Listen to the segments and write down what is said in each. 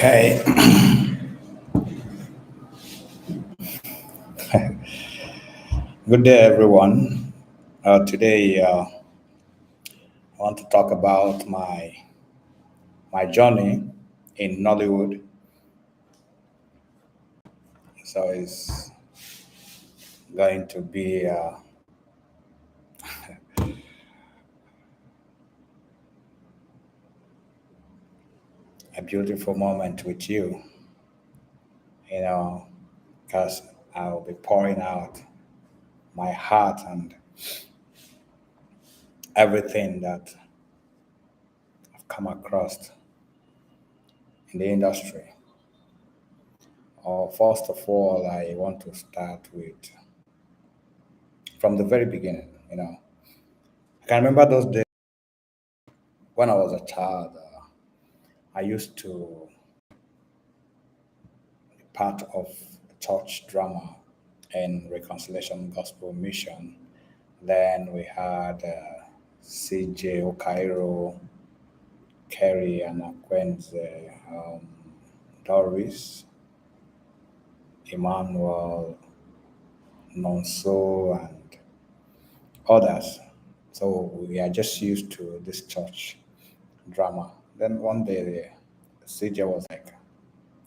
Okay. Good day, everyone. Today, I want to talk about my journey in Nollywood. So it's going to be a beautiful moment with you. You know, because I'll be pouring out my heart and everything that I've come across in the industry. First of all, I want to start with from the very beginning. I can remember those days when I was a child. I used to be part of church drama and reconciliation gospel mission. Then we had CJ Okairo, Kerry and Akwenze, Doris, Emmanuel, Nonso, and others. So we are just used to this church drama. Then one day CJ was like,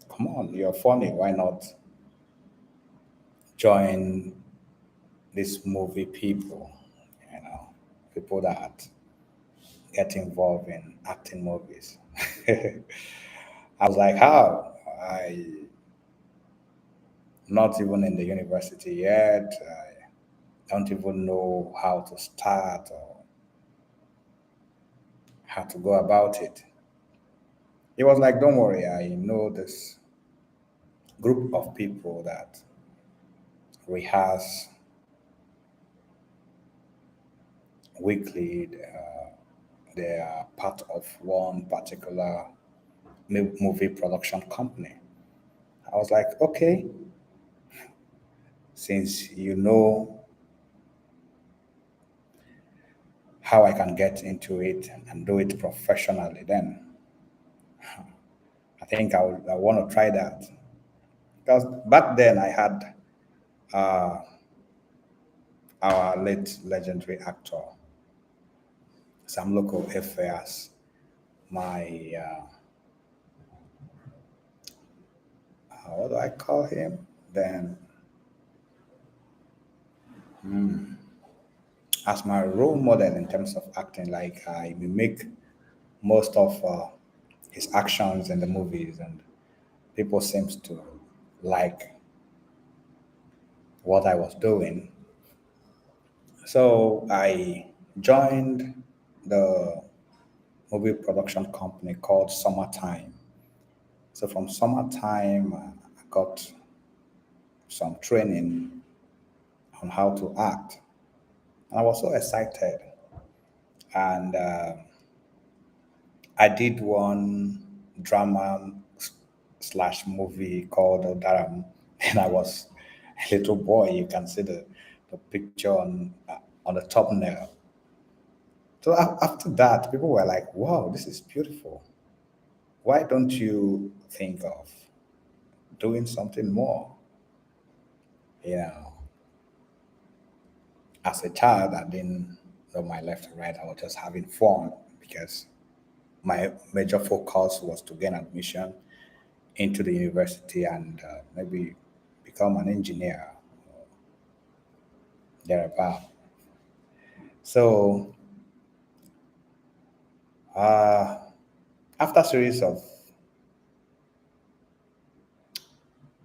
"Come on, you're funny. Why not join these movie people? You know, people that get involved in acting movies." I was like, "How? I not even in the university yet. I don't even know how to start or how to go about it." He was like, "Don't worry. I know this group of people that rehearse weekly. They are part of one particular movie production company." I was like, "Okay, since you know how I can get into it and do it professionally, then I want to try that." Because back then I had uh, our late legendary actor Sam Loco Efe my what do I call him? Then as my role model in terms of acting, like I mimic most of his actions in the movies, and people seems to like what I was doing. So I joined the movie production company called Summertime. So from Summertime, I got some training on how to act. And I was so excited. And I did one drama slash movie called Odaram, and I was a little boy. You can see the picture on the thumbnail. So after that, people were like, "Wow, this is beautiful. Why don't you think of doing something more?" You know, as a child, I didn't know my left and right. I was just having fun because my major focus was to gain admission into the university and maybe become an engineer thereabout. So uh, after a series of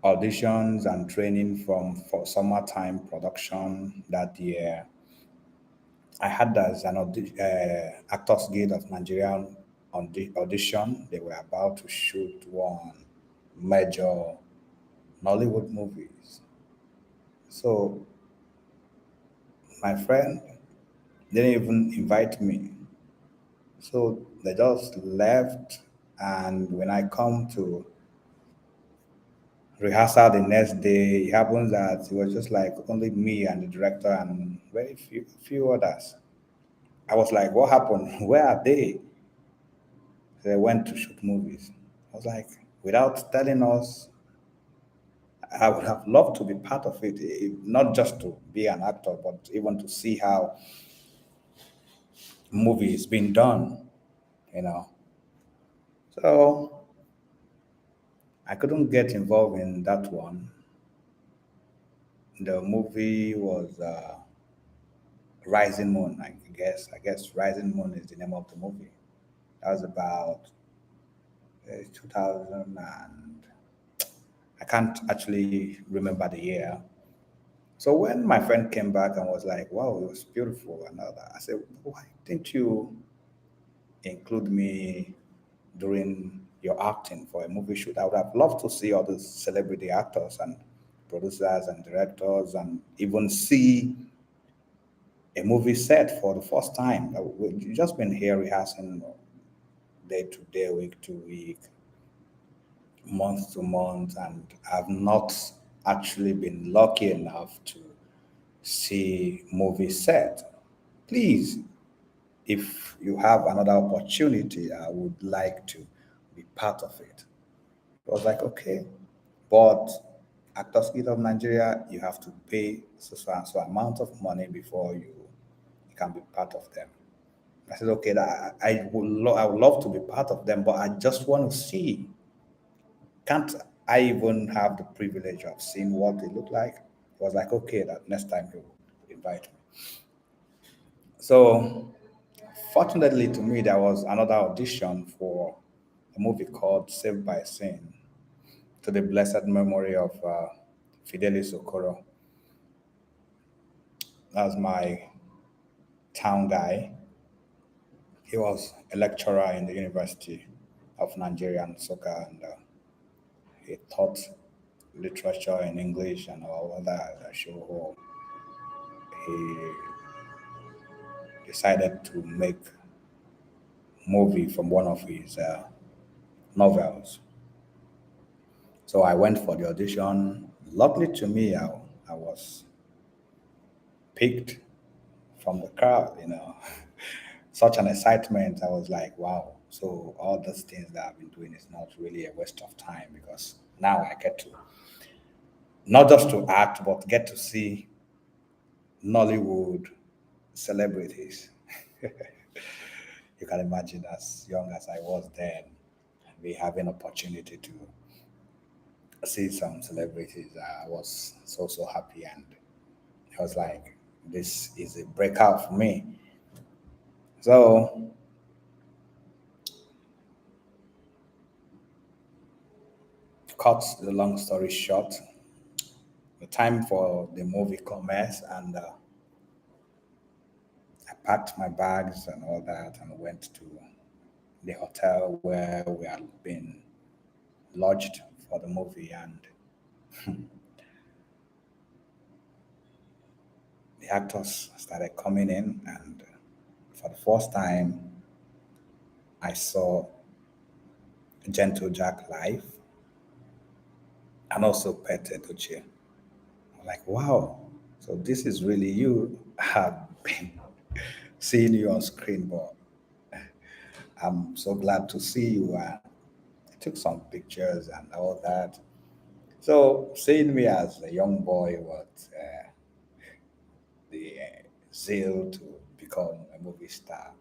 auditions and training for summertime production that year, I had as an Actors Guild of Nigerian audition. They were about to shoot one major Nollywood movies. So my friend didn't even invite me. So they just left. And when I come to rehearsal the next day, it happens that it was just like only me and the director and very few others. I was like, "What happened? Where are they?" They went to shoot movies. I was like, without telling us. I would have loved to be part of it, not just to be an actor, but even to see how movie is being done, you know. So I couldn't get involved in that one. The movie was Rising Moon, I guess. I guess Rising Moon is the name of the movie. That was about 2000 and I can't actually remember the year. So when my friend came back and was like, "Wow, it was beautiful," and all that, I said, "Why didn't you include me during your acting for a movie shoot? I would have loved to see all the celebrity actors and producers and directors, and even see a movie set for the first time. We've just been here rehearsing day to day, week to week, month to month, and I've not actually been lucky enough to see movie set. Please, if you have another opportunity, I would like to be part of it." I was like, "Okay, but Actors Guild of Nigeria, you have to pay so and so amount of money before you can be part of them." I said, "Okay, I would love to be part of them, but I just want to see. Can't I even have the privilege of seeing what they look like?" He was like, "Okay, that next time he will invite me." So fortunately to me, there was another audition for a movie called Saved by Sin, to the blessed memory of Fidelis Okoro. That was my town guy. He was a lecturer in the University of Nigeria and Soka, and he taught literature in English and all of that. So he decided to make movie from one of his novels. So I went for the audition. Luckily to me, I was picked from the crowd, you know. Such an excitement. I was like, wow. So all those things that I've been doing is not really a waste of time, because now I get to not just to act, but get to see Nollywood celebrities. You can imagine, as young as I was then, we having opportunity to see some celebrities. I was so happy, and I was like, this is a breakout for me. So cut the long story short, the time for the movie commenced, and I packed my bags and all that and went to the hotel where we had been lodged for the movie. And the actors started coming in, and for the first time, I saw Gentle Jack live and also Pet Edochie. I'm like, wow, so this is really you. Have been seeing you on screen, but I'm so glad to see you. I took some pictures and all that. So seeing me as a young boy with the zeal to become a movie star,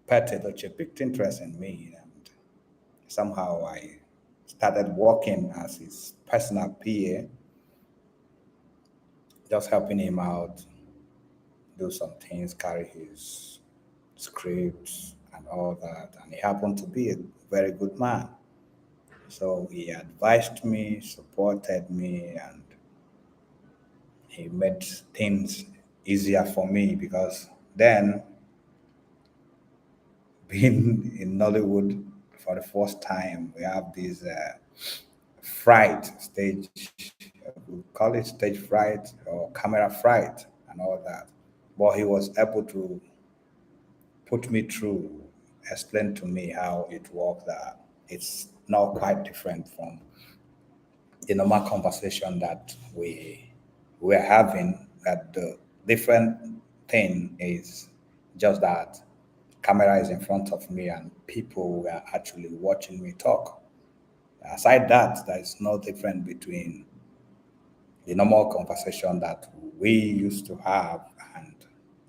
Pat Edochie picked interest in me, and somehow I started working as his personal PA, just helping him out, do some things, carry his scripts and all that. And he happened to be a very good man. So he advised me, supported me, and he made things easier for me, because then, being in Nollywood for the first time, we have this fright stage, we call it stage fright or camera fright and all that. But he was able to put me through, explain to me how it works, that it's not quite different from the normal conversation that we're having, that the different thing is just that camera is in front of me and people were actually watching me talk. Aside that, there is no difference between the normal conversation that we used to have and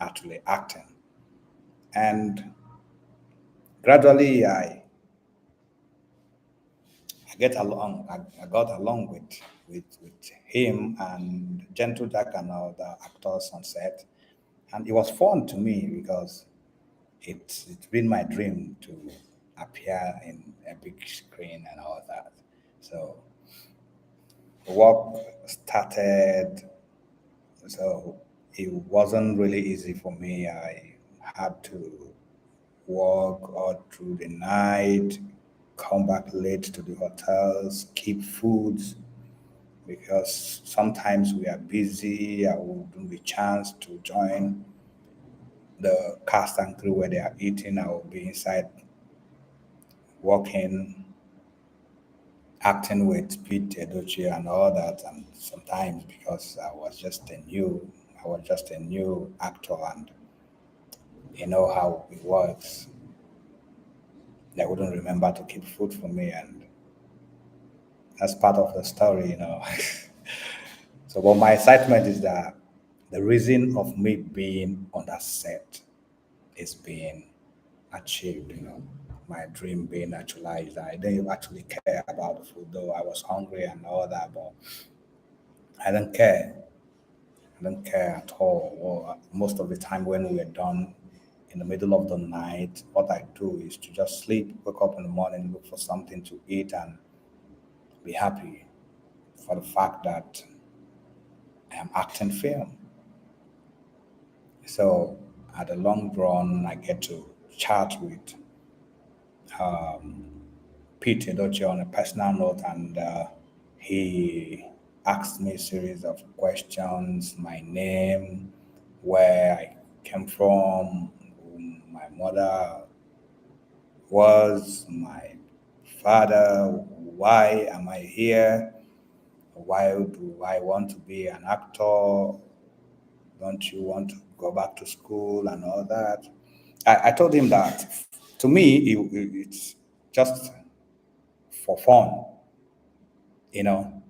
actually acting. And gradually, I get along. I got along with him and Gentle Jack and all the actors on set, and it was fun to me because it's been my dream to appear in a big screen and all that. So work started. So it wasn't really easy for me. I had to work all through the night, come back late to the hotels, keep foods because sometimes we are busy. I wouldn't be chance to join the cast and crew where they are eating. I will be inside working, acting with Pete Edochie and all that. And sometimes because I was just a new actor, and you know how it works. They wouldn't remember to keep food for me, and that's part of the story. So, but my excitement is that the reason of me being on that set is being achieved. My dream being actualized. I didn't actually care about the food, though I was hungry and all that, but I didn't care. I didn't care at all. Well, most of the time when we are done in the middle of the night, what I do is to just sleep, wake up in the morning, look for something to eat, and be happy for the fact that I am acting film. So at the long run, I get to chat with Pete Edochie on a personal note, and he asked me a series of questions: my name, where I came from, who my mother was, my father, why am I here, why do I want to be an actor, don't you want to go back to school and all that. I told him that to me it's just for fun, you know.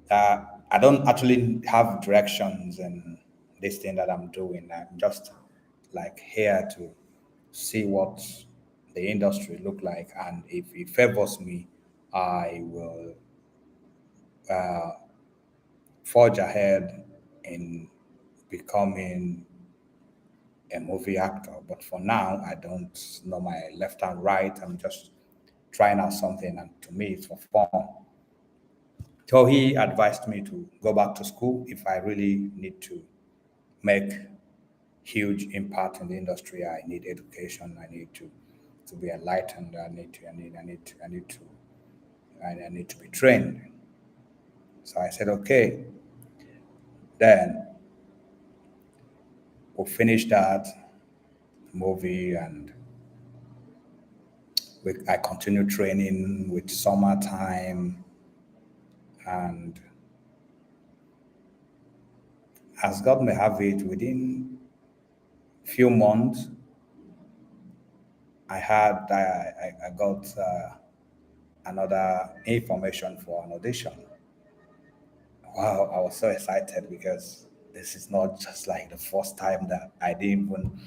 I don't actually have directions in this thing that I'm doing. I'm just like here to see what the industry look like, and if it favors me, I will forge ahead in becoming a movie actor. But for now, I don't know my left and right. I'm just trying out something, and to me, it's for fun. So he advised me to go back to school if I really need to make huge impact in the industry. I need education. I need to be enlightened. I need to be trained. So I said, okay. Then we'll finish that movie, and I continue training with summertime. And as God may have it, within few months, I got another information for an audition. Wow, I was so excited because this is not just like the first time that I didn't even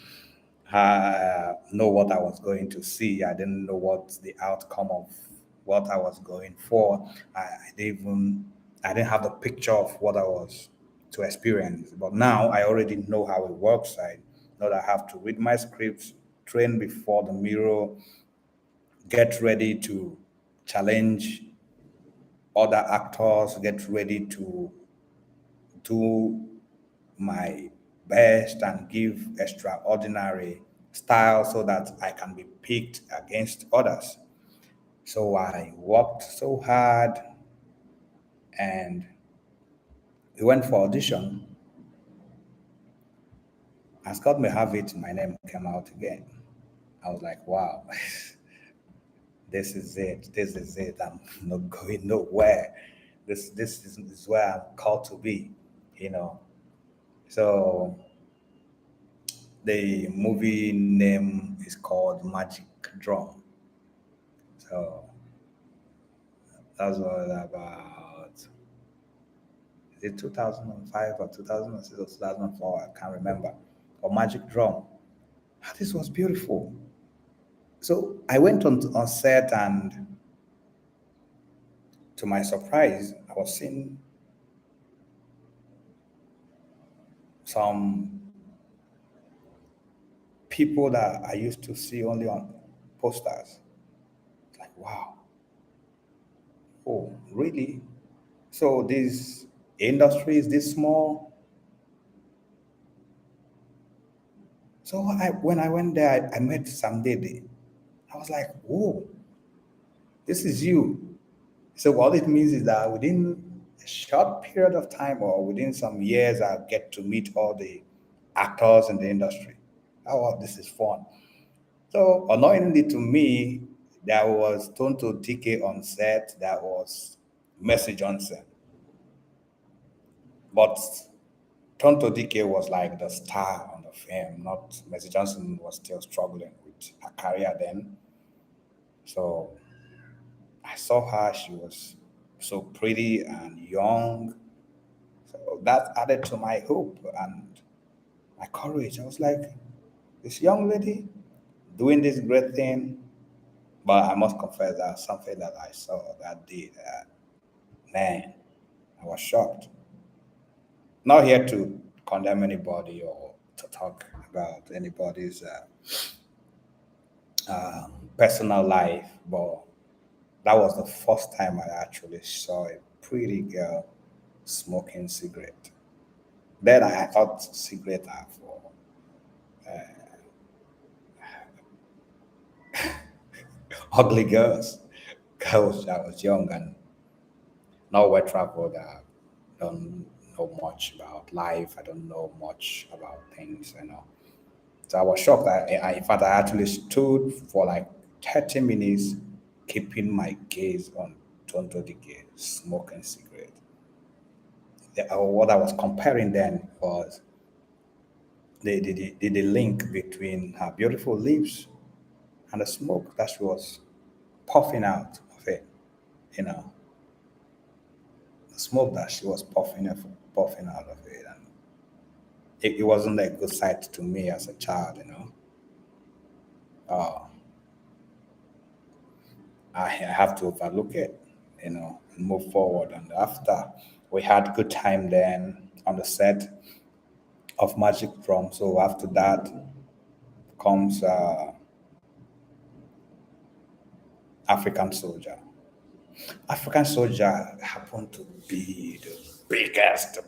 know what I was going to see. I didn't know what the outcome of what I was going for. I didn't have the picture of what I was to experience. But now I already know how it works. I know that I have to read my scripts, train before the mirror, get ready to challenge other actors, get ready to do my best and give extraordinary style so that I can be picked against others. So I worked so hard, and we went for audition. As God may have it, my name came out again. I was like, wow, this is it. This is it. I'm not going nowhere. This is where I'm called to be, you know. So the movie name is called Magic Drum. So That was about, is it 2005 or 2006 or 2004? I can't remember. Or Magic Drum. Ah, this was beautiful. So I went on set, and to my surprise, I was seeing some people that I used to see only on posters. It's like, wow, oh, really? So this industry is this small? So when I went there, I met Sam Dede. I was like, whoa, this is you. So what it means is that within a short period of time or within some years, I'll get to meet all the actors in the industry. Oh, wow, this is fun. So unknowingly to me, there was Tonto Dike on set, there was Mercy Johnson. But Tonto Dike was like the star on the film, not Mercy Johnson was still struggling with her career then. So I saw her, she was so pretty and young. So that added to my hope and my courage. I was like, this young lady doing this great thing. But I must confess that something that I saw that day, man, I was shocked. Not here to condemn anybody or to talk about anybody's personal life, but that was the first time I actually saw a pretty girl smoking cigarette. Then I thought cigarettes are for ugly girls. I was young and not well traveled. I don't know much about life. I don't know much about things, you know. So I was shocked. In fact, I actually stood for like 30 minutes, keeping my gaze on Tonto Dike smoking cigarette. What I was comparing then was the link between her beautiful lips and the smoke that she was puffing out of it. You know, the smoke that she was puffing out of it, and it wasn't a good sight to me as a child. You know, uh, I have to overlook it. You know, and move forward. And after we had good time then on the set of Magic Drum. So after that comes African Soldier. African Soldier happened to be the biggest,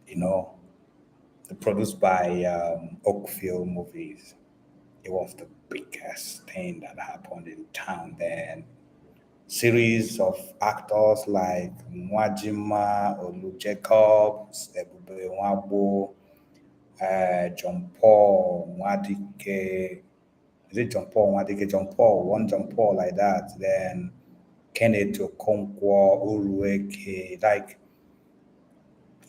you know, produced by Oakfield Movies. It was the biggest thing that happened in town then. Series of actors like Mwajima, Olu Jacobs, Ebube Nwagbo, John Paul, Nwadike. Is it John Paul, Nwadike, John Paul, one John Paul like that. Then Kenneth Okonkwo, Urueke, like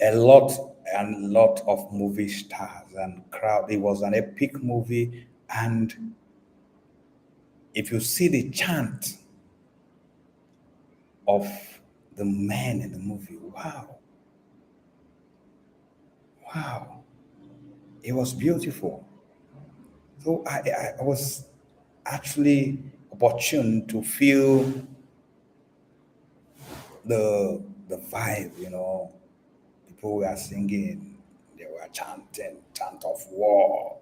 a lot and lot of movie stars and crowd. It was an epic movie. And if you see the chant of the men in the movie, wow, wow, it was beautiful. So I was actually opportune to feel the vibe, you know. People were singing, they were chanting, chant of war.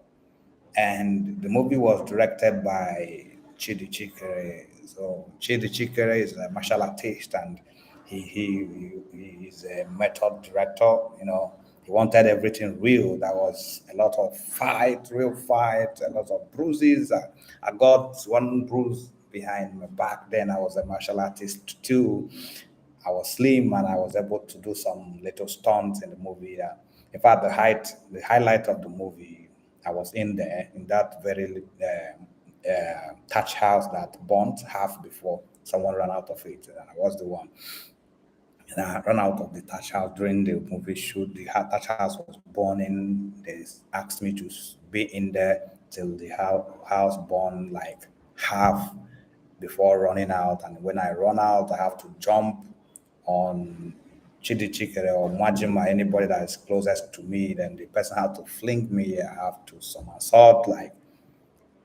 And the movie was directed by Chidi Chikere. So Chidi Chikere is a martial artist, and he is a method director. You know, he wanted everything real. There was a lot of fight, real fight, a lot of bruises. I got one bruise behind my back. Then I was a martial artist too. I was slim and I was able to do some little stunts in the movie. In fact, the highlight of the movie, I was in there in that very thatch house that burnt half before someone ran out of it, and I was the one. And I ran out of the thatch house during the movie shoot. The thatch house was burning. They asked me to be in there till the house burned like half before running out. And when I run out, I have to jump on Chidi Chikere or Mwajima, anybody that is closest to me. Then the person have to fling me. I have to somersault like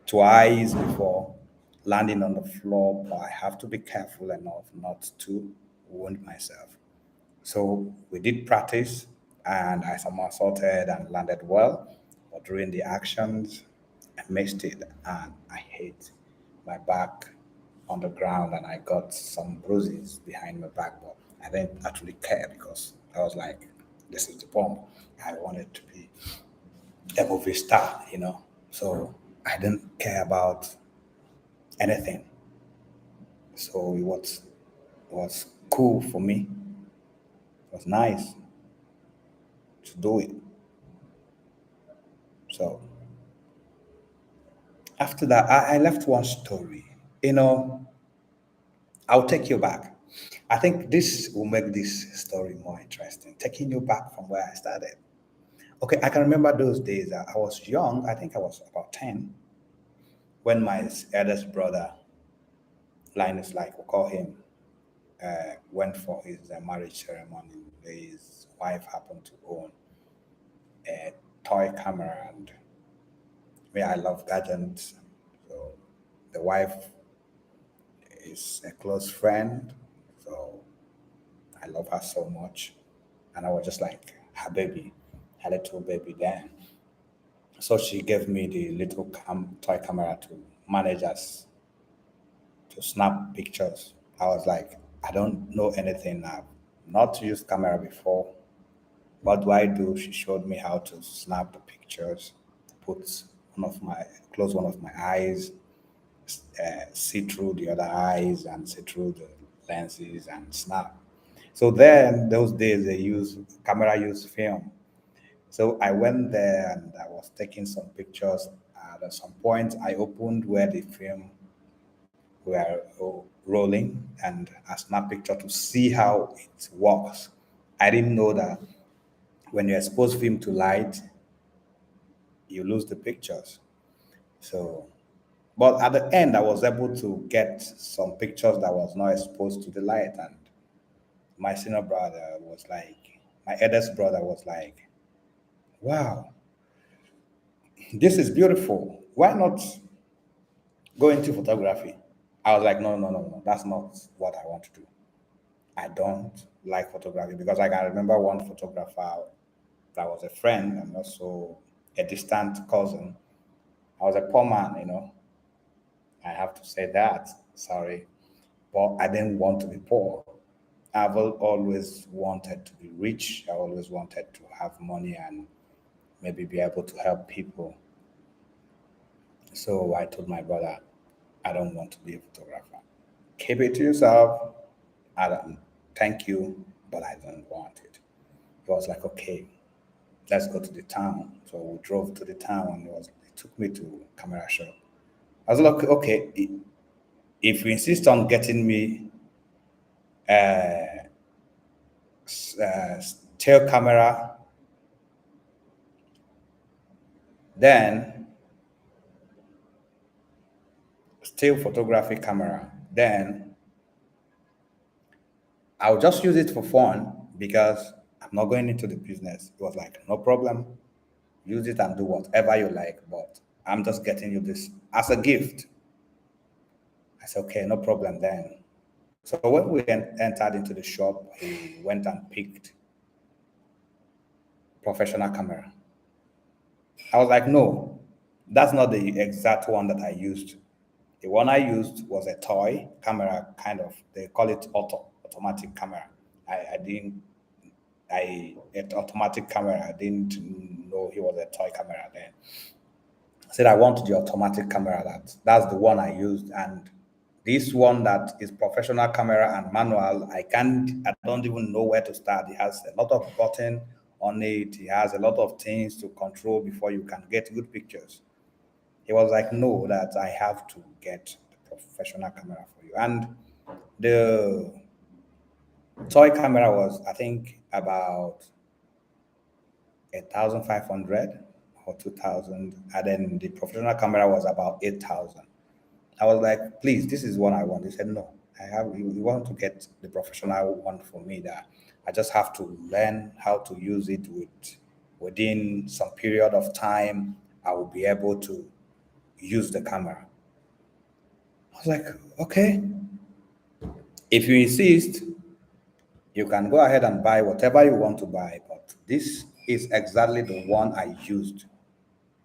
twice before landing on the floor. But I have to be careful enough not to wound myself. So we did practice and I somersaulted and landed well. But during the actions, I missed it and I hit my back on the ground and I got some bruises behind my back. But I didn't actually care because I was like, this is the bomb. I wanted to be a movie star, you know. So I didn't care about anything. So it was cool for me. It was nice to do it. So after that, I left one story. You know, I'll take you back. I think this will make this story more interesting, taking you back from where I started. Okay, I can remember those days. I was young. I think I was about 10 when my eldest brother, Linus, like we call him, went for his marriage ceremony. His wife happened to own a toy camera, and me, I love gadgets. So the wife is a close friend. So I love her so much. And I was just like her baby, her little baby then. So she gave me the little toy camera to manage us, to snap pictures. I was like, I don't know anything. I've not used camera before. What do I do? She showed me how to snap the pictures, put close one of my eyes, see through the other eyes and see through the lenses and snap. So then those days they use camera use film. So I went there and I was taking some pictures. And at some point I opened where the film were rolling and I snapped picture to see how it works. I didn't know that when you expose film to light, you lose the pictures. So but at the end, I was able to get some pictures that was not exposed to the light. And my senior brother was like, my eldest brother was like, wow, this is beautiful. Why not go into photography? I was like, no, no, no, no, that's not what I want to do. I don't like photography because I can remember one photographer that was a friend and also a distant cousin. I was a poor man, you know. I have to say that. Sorry. But I didn't want to be poor. I've always wanted to be rich. I always wanted to have money and maybe be able to help people. So I told my brother, I don't want to be a photographer. Keep it to yourself. I don't, thank you, but I don't want it. He was like, okay, let's go to the town. So we drove to the town and it took me to camera shop. I was like, okay, if you insist on getting me still camera, then still photography camera, then I'll just use it for fun because I'm not going into the business. It was like, no problem, use it and do whatever you like, but I'm just getting you this as a gift. I said, okay, no problem then. So when we entered into the shop, he went and picked professional camera. I was like, no, that's not the exact one that I used. The one I used was a toy camera, kind of. They call it automatic camera. I didn't, it automatic camera. I didn't know he was a toy camera then. I said I want the automatic camera. That's the one I used, and this one that is professional camera and manual, I don't even know where to start. It has a lot of button on it. It has a lot of things to control before you can get good pictures. He was like, no, that I have to get the professional camera for you. And the toy camera was, I think, about 1,500 or 2,000. And then the professional camera was about 8,000. I was like, please, this is what I want. He said, no, I have, you want to get the professional one for me that I just have to learn how to use it within some period of time. I will be able to use the camera. I was like, okay, if you insist, you can go ahead and buy whatever you want to buy, but this is exactly the one I used.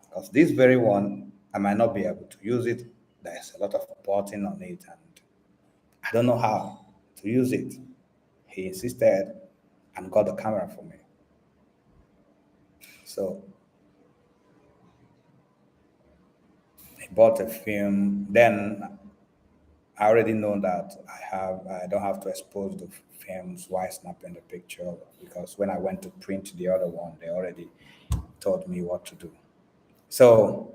Because this very one, I might not be able to use it. There's a lot of button on it, and I don't know how to use it. He insisted and got the camera for me. So he bought a film. Then I already know that I don't have to expose the films while snapping the picture, because when I went to print the other one, they already told me what to do. So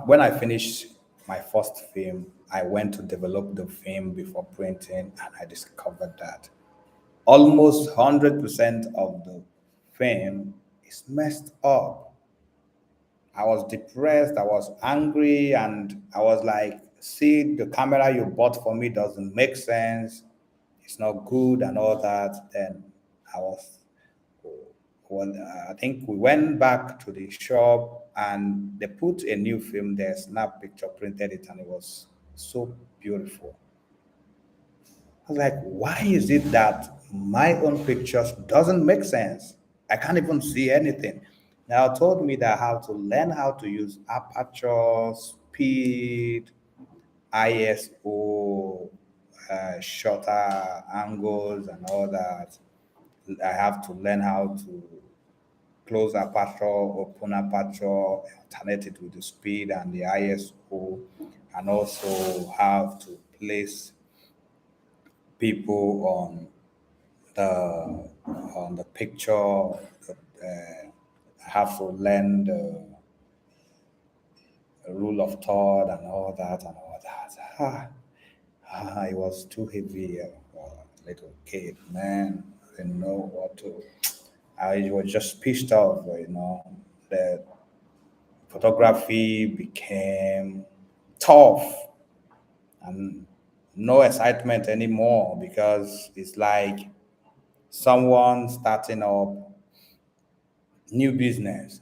when I finished my first film, I went to develop the film before printing, and I discovered that almost 100% of the film is messed up. I was depressed, I was angry, and I was like, see, the camera you bought for me doesn't make sense. It's not good and all that. Then I was, well, I think we went back to the shop and they put a new film there, snap picture, printed it, and it was so beautiful. I was like, why is it that my own pictures doesn't make sense? I can't even see anything. Now told me that how to learn how to use aperture, speed, ISO, shutter angles, and all that. I have to learn how to close aperture, open aperture, alternate it with the speed and the ISO, and also have to place people on the picture. I have to learn the rule of third and all that and all that. It was too heavy for a little kid, man. I didn't know what to. I was just pissed off, you know. The photography became tough and no excitement anymore, because it's like someone starting up new business.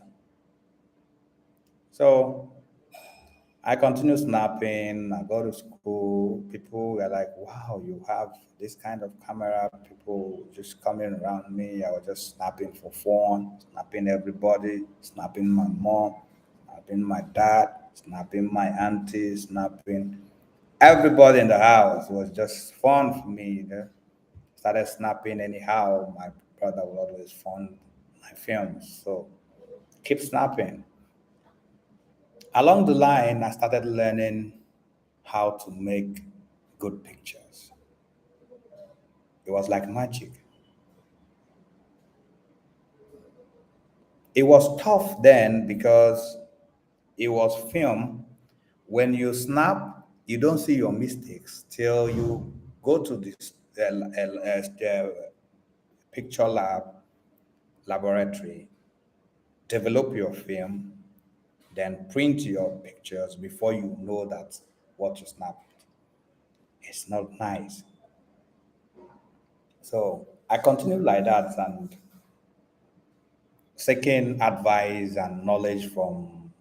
So I continue snapping. I go to school. People were like, wow, you have this kind of camera. People just coming around me. I was just snapping for fun, snapping everybody, snapping my mom, snapping my dad, snapping my auntie, snapping everybody in the house. It was just fun for me. You know? Started snapping anyhow. My brother would always fund my films. So keep snapping. Along the line, I started learning how to make good pictures. It was like magic. It was tough then because it was film. When you snap, you don't see your mistakes till you go to this picture laboratory, develop your film, then print your pictures before you know that what you snapped is not nice. So I continued like that and seeking advice and knowledge from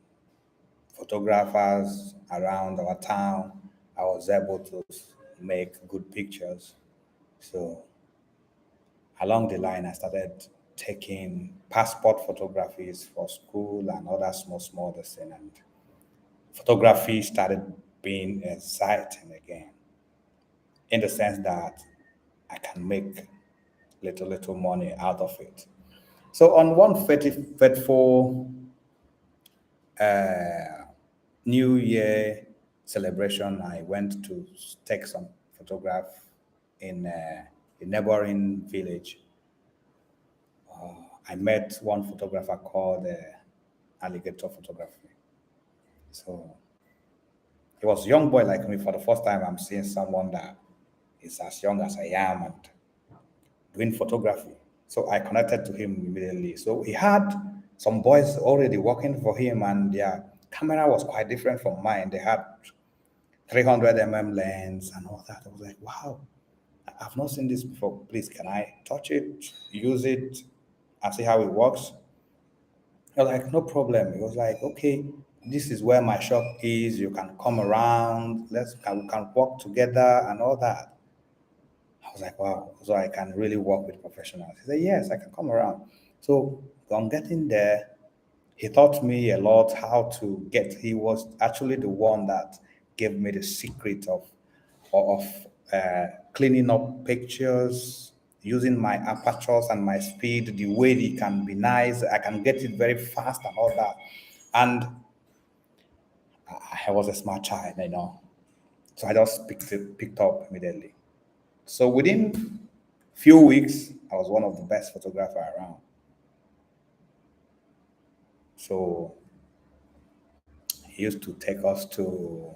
photographers around our town. I was able to make good pictures. So along the line, I started taking passport photographies for school and other small this thing, and photography started being exciting again in the sense that I can make little money out of it. So on one fateful New Year celebration, I went to take some photograph in a neighboring village. I met one photographer called Alligator Photography. So he was a young boy like me. For the first time, I'm seeing someone that is as young as I am and doing photography. So I connected to him immediately. So he had some boys already working for him and they are camera was quite different from mine. They had 300 lens and all that. I was like, wow, I've not seen this before. Please, can I touch it, use it, and see how it works? I was like, no problem. It was like, okay, this is where my shop is. You can come around. We can work together and all that. I was like, wow. So I can really work with professionals. He said, yes, I can come around. So on getting there, he taught me a lot how to get. He was actually the one that gave me the secret of cleaning up pictures, using my apertures and my speed, the way it can be nice. I can get it very fast and all that. And I was a smart child. So I just picked up immediately. So within few weeks, I was one of the best photographer around. So he used to take us to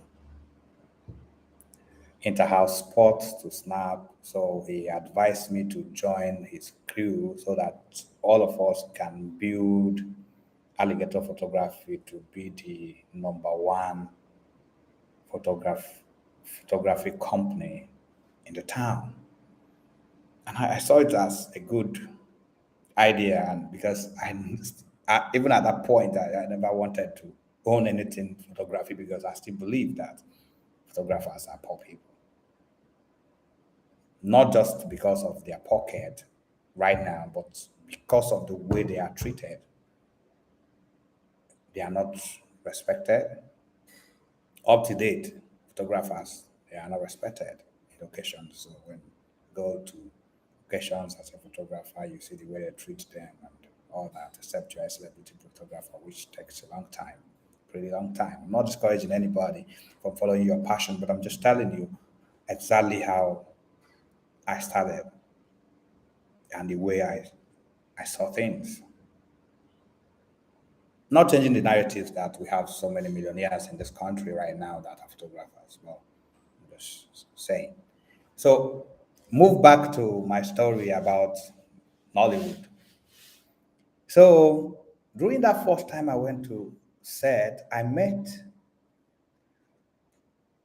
inter-house sports to snap. So he advised me to join his crew so that all of us can build alligator photography to be the number one photograph photography company in the town. And I saw it as a good idea, and because even at that point, I never wanted to own anything photography because I still believe that photographers are poor people, not just because of their pocket right now, but because of the way they are treated. They are not respected. Up to date, photographers, they are not respected in occasions. So when you go to occasions as a photographer, you see the way they treat them and all that, except you're a celebrity photographer, which takes a long time, pretty long time. I'm not discouraging anybody from following your passion, but I'm just telling you exactly how I started and the way I saw things. Not changing the narrative that we have so many millionaires in this country right now that are photographers. Well, I'm just saying. So, move back to my story about Nollywood. So, during that first time I went to set, I met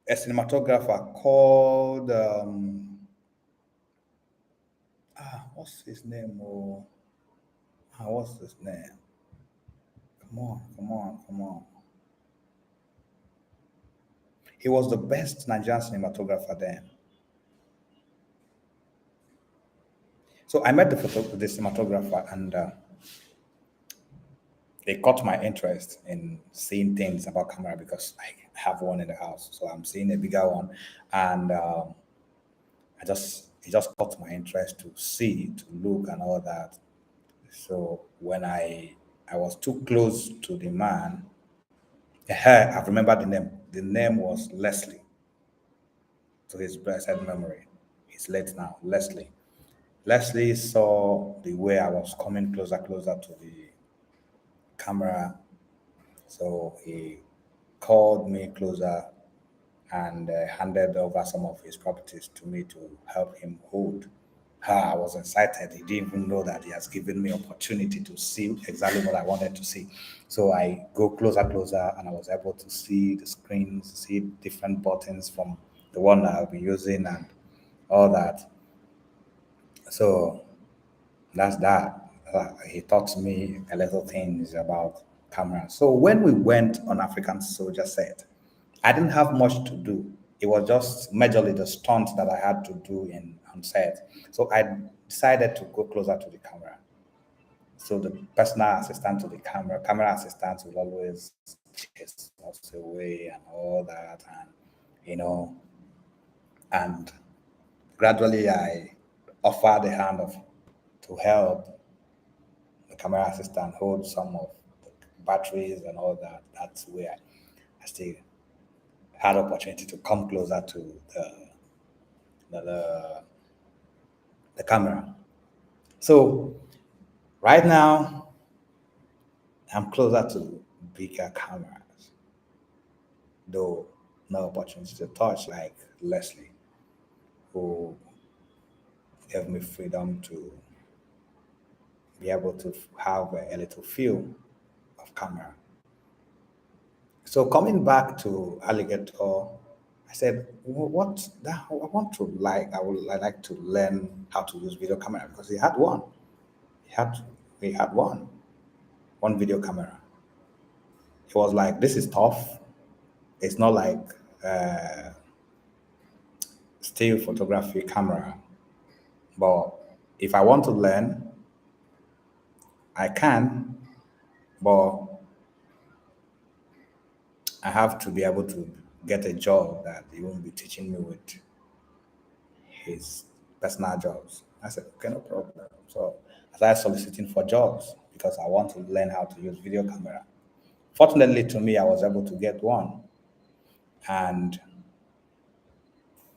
a cinematographer called what's his name? What's his name? Come on, come on, come on. He was the best Nigerian cinematographer then. So I met the cinematographer, and they caught my interest in seeing things about camera because I have one in the house. So I'm seeing a bigger one, and it just caught my interest to see, to look, and all that. So when I was too close to the man, I remember the name. The name was Leslie, to his blessed memory. He's late now, Leslie. Leslie saw the way I was coming closer to the camera. So he called me closer and handed over some of his properties to me to help him hold. I was excited. He didn't even know that he has given me opportunity to see exactly what I wanted to see. So I go closer, and I was able to see the screens, see different buttons from the one that I'll be using and all that. So that's that. He taught me a little things about camera. So when we went on African Soldier set, I didn't have much to do. It was just majorly the stunt that I had to do in on set. So I decided to go closer to the camera. So the personal assistant to the camera assistant will always chase us away and all that, and you know, and gradually I offered a hand of to help the camera assistant hold some of the batteries and all that. That's where I still had opportunity to come closer to the, the, the camera. So right now, I'm closer to bigger cameras, though no opportunity to touch like Leslie, who gave me freedom to be able to have a little feel of camera. So coming back to alligator, I said, What? That, I want to like. I like to learn how to use video camera because he had one. He had he had one video camera. He was like, this is tough. It's not like uh, still photography camera, but if I want to learn, I can. But I have to be able to get a job that he won't be teaching me with his personal jobs. I said, okay, no problem. So I started soliciting for jobs because I want to learn how to use video camera. Fortunately to me, I was able to get one and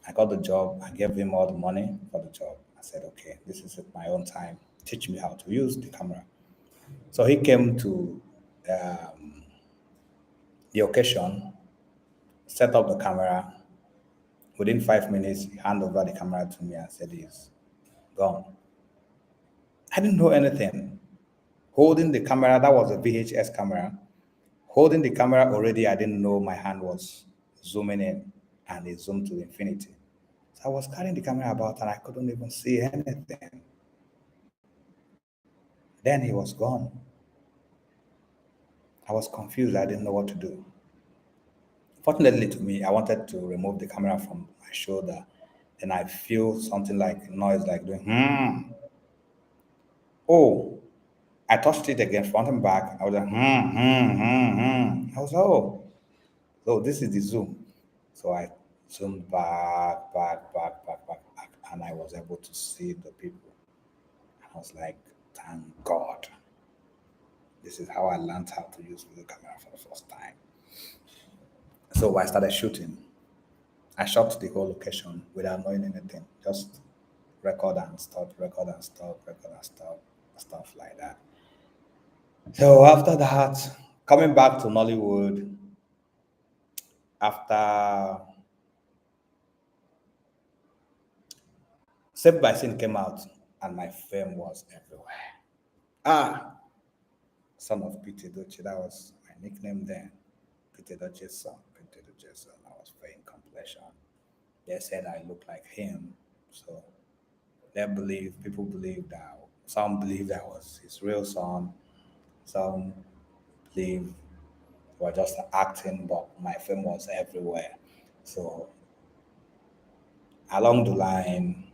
I got the job. I gave him all the money for the job. I said, okay, this is at my own time. Teach me how to use the camera. So he came to the occasion, set up the camera. Within 5 minutes, he handed over the camera to me and said, he's gone. I didn't know anything. Holding the camera, that was a VHS camera. Holding the camera already, I didn't know my hand was zooming in and it zoomed to infinity. So I was carrying the camera about and I couldn't even see anything. Then he was gone. I was confused. I didn't know what to do. Fortunately to me, I wanted to remove the camera from my shoulder. Then I feel something like noise, like doing, Oh, I touched it again, front and back. I was like, I was like, oh, this is the zoom. So I zoomed back, and I was able to see the people. I was like, thank God. This is how I learned how to use video camera for the first time. So I started shooting. I shot the whole location without knowing anything. Just record and stop, record and stop, record and stop, stuff like that. So after that, coming back to Nollywood, after Saved by Sin came out, and my fame was everywhere. Ah, son of Peter Edochie, that was my nickname then. Peter Edochie's son, Peter Edochie's son. I was fair in complexion. They said I looked like him, so people believe that, some believe that was his real son, some believe were just acting, but my fame was everywhere. So along the line,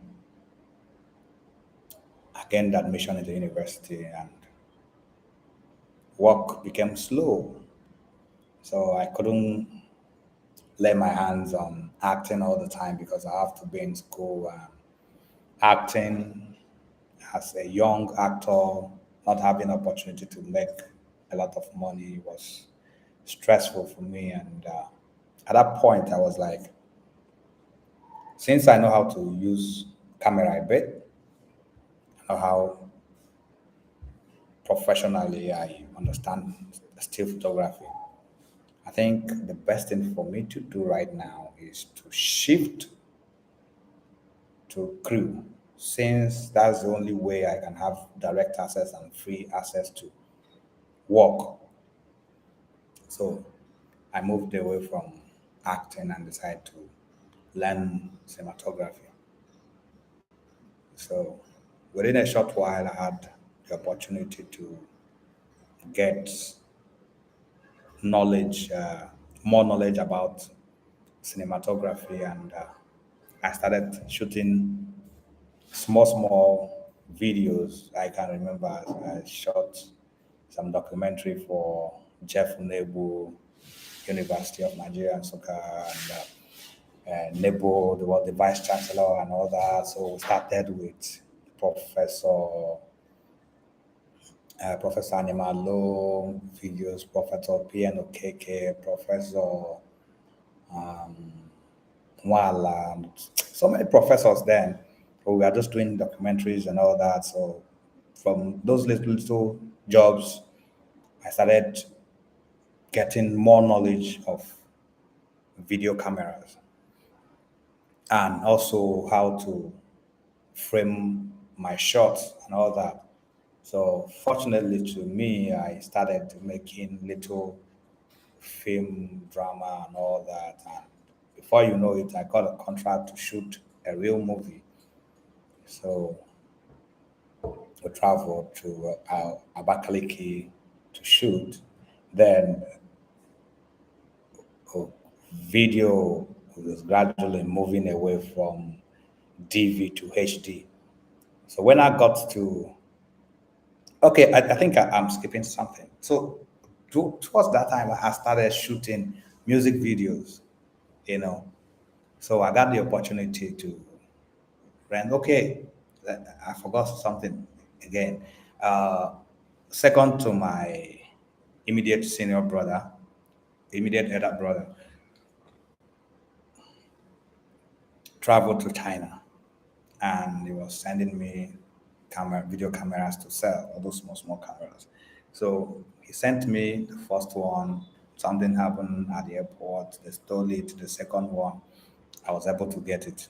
I gained admission into university and work became slow. So I couldn't lay my hands on acting all the time because I have to be in school. Acting as a young actor, not having opportunity to make a lot of money was stressful for me. And at that point, I was like, since I know how to use camera a bit, I know how professionally I understand still photography. I think the best thing for me to do right now is to shift to crew, since that's the only way I can have direct access and free access to work. So I moved away from acting and decided to learn cinematography. So within a short while, I had the opportunity to get knowledge, more knowledge about cinematography, and I started shooting small videos. I can remember I shot some documentary for Jeff Nebu, University of Nigeria and Soccer, and Nebo, the vice chancellor, and all that. So we started with Professor Professor Animalo videos, Professor PNOKK, Professor Wala, and so many professors then. But we were just doing documentaries and all that. So from those little jobs, I started getting more knowledge of video cameras and also how to frame my shots and all that. So fortunately to me, I started making little film, drama, and all that. And before you know it, I got a contract to shoot a real movie. So we traveled to Abakaliki to shoot. Then uh, video was gradually moving away from DV to HD. So when I got to, okay, I think I'm skipping something. So towards that time, I started shooting music videos, you know. So I got the opportunity to rent. Okay, I forgot something again. Uh, Second to my immediate senior brother, immediate elder brother, traveled to China, and he was sending me video cameras to sell, all those small cameras. So he sent me the first one. Something happened at the airport. They stole it. The second one, I was able to get it.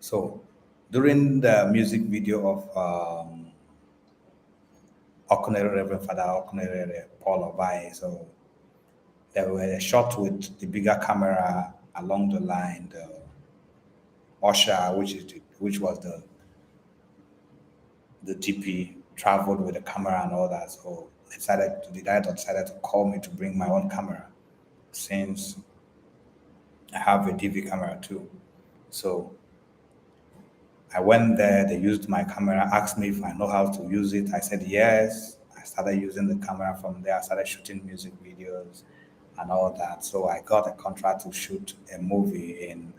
So during the music video of Okunere, Reverend Father Okunere Paul Obai, so there were a shot with the bigger camera along the line, the usher, which was the DP, traveled with the camera and all that. So the director decided to call me to bring my own camera, since I have a DV camera too. So I went there, they used my camera, asked me if I know how to use it. I said yes. I started using the camera from there. I started shooting music videos and all that. So I got a contract to shoot a movie in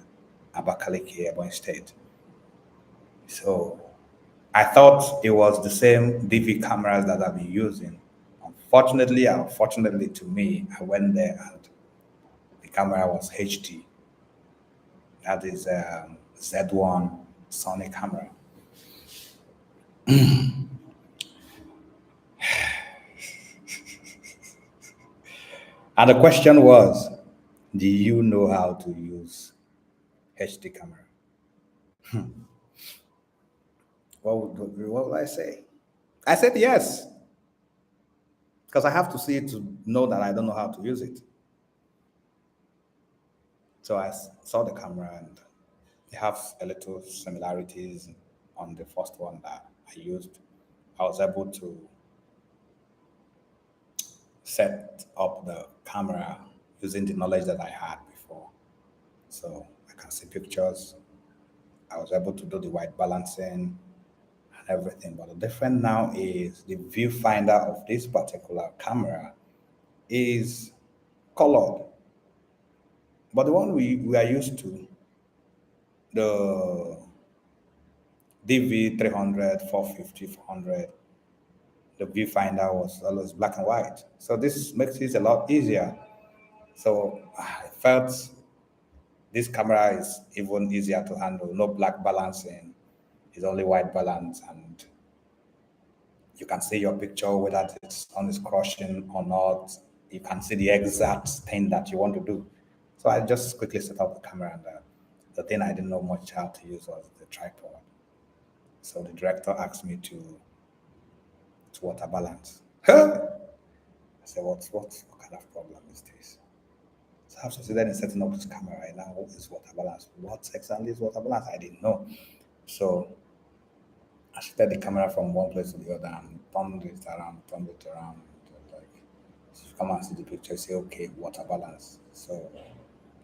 Abakaliki, Ebonyi State. So I thought it was the same DV cameras that I've been using. Unfortunately to me, I went there and the camera was HD. That is Z1 Sony camera. And the question was, do you know how to use HD camera? What would I say? I said yes, because I have to see it to know that I don't know how to use it. So I saw the camera and they have a little similarities on the first one that I used. I was able to set up the camera using the knowledge that I had before. So I can see pictures. I was able to do the white balancing and everything. But the difference now is the viewfinder of this particular camera is colored. But the one we are used to, the DV 300, 450, 400, the viewfinder was always black and white. So this makes it a lot easier. So I felt this camera is even easier to handle. No black balancing, it's only white balance, and you can see your picture whether it's on is crushing or not. You can see the exact thing that you want to do. So I just quickly set up the camera, and the thing I didn't know much how to use was the tripod. So the director asked me to water balance. I said, what kind of problem is this? So I have to sit there and setting up this camera right now. What is water balance? What exactly is water balance? I didn't know. So I shifted the camera from one place to the other and turned it around. Like, so you come and see the picture, say, okay, water balance. So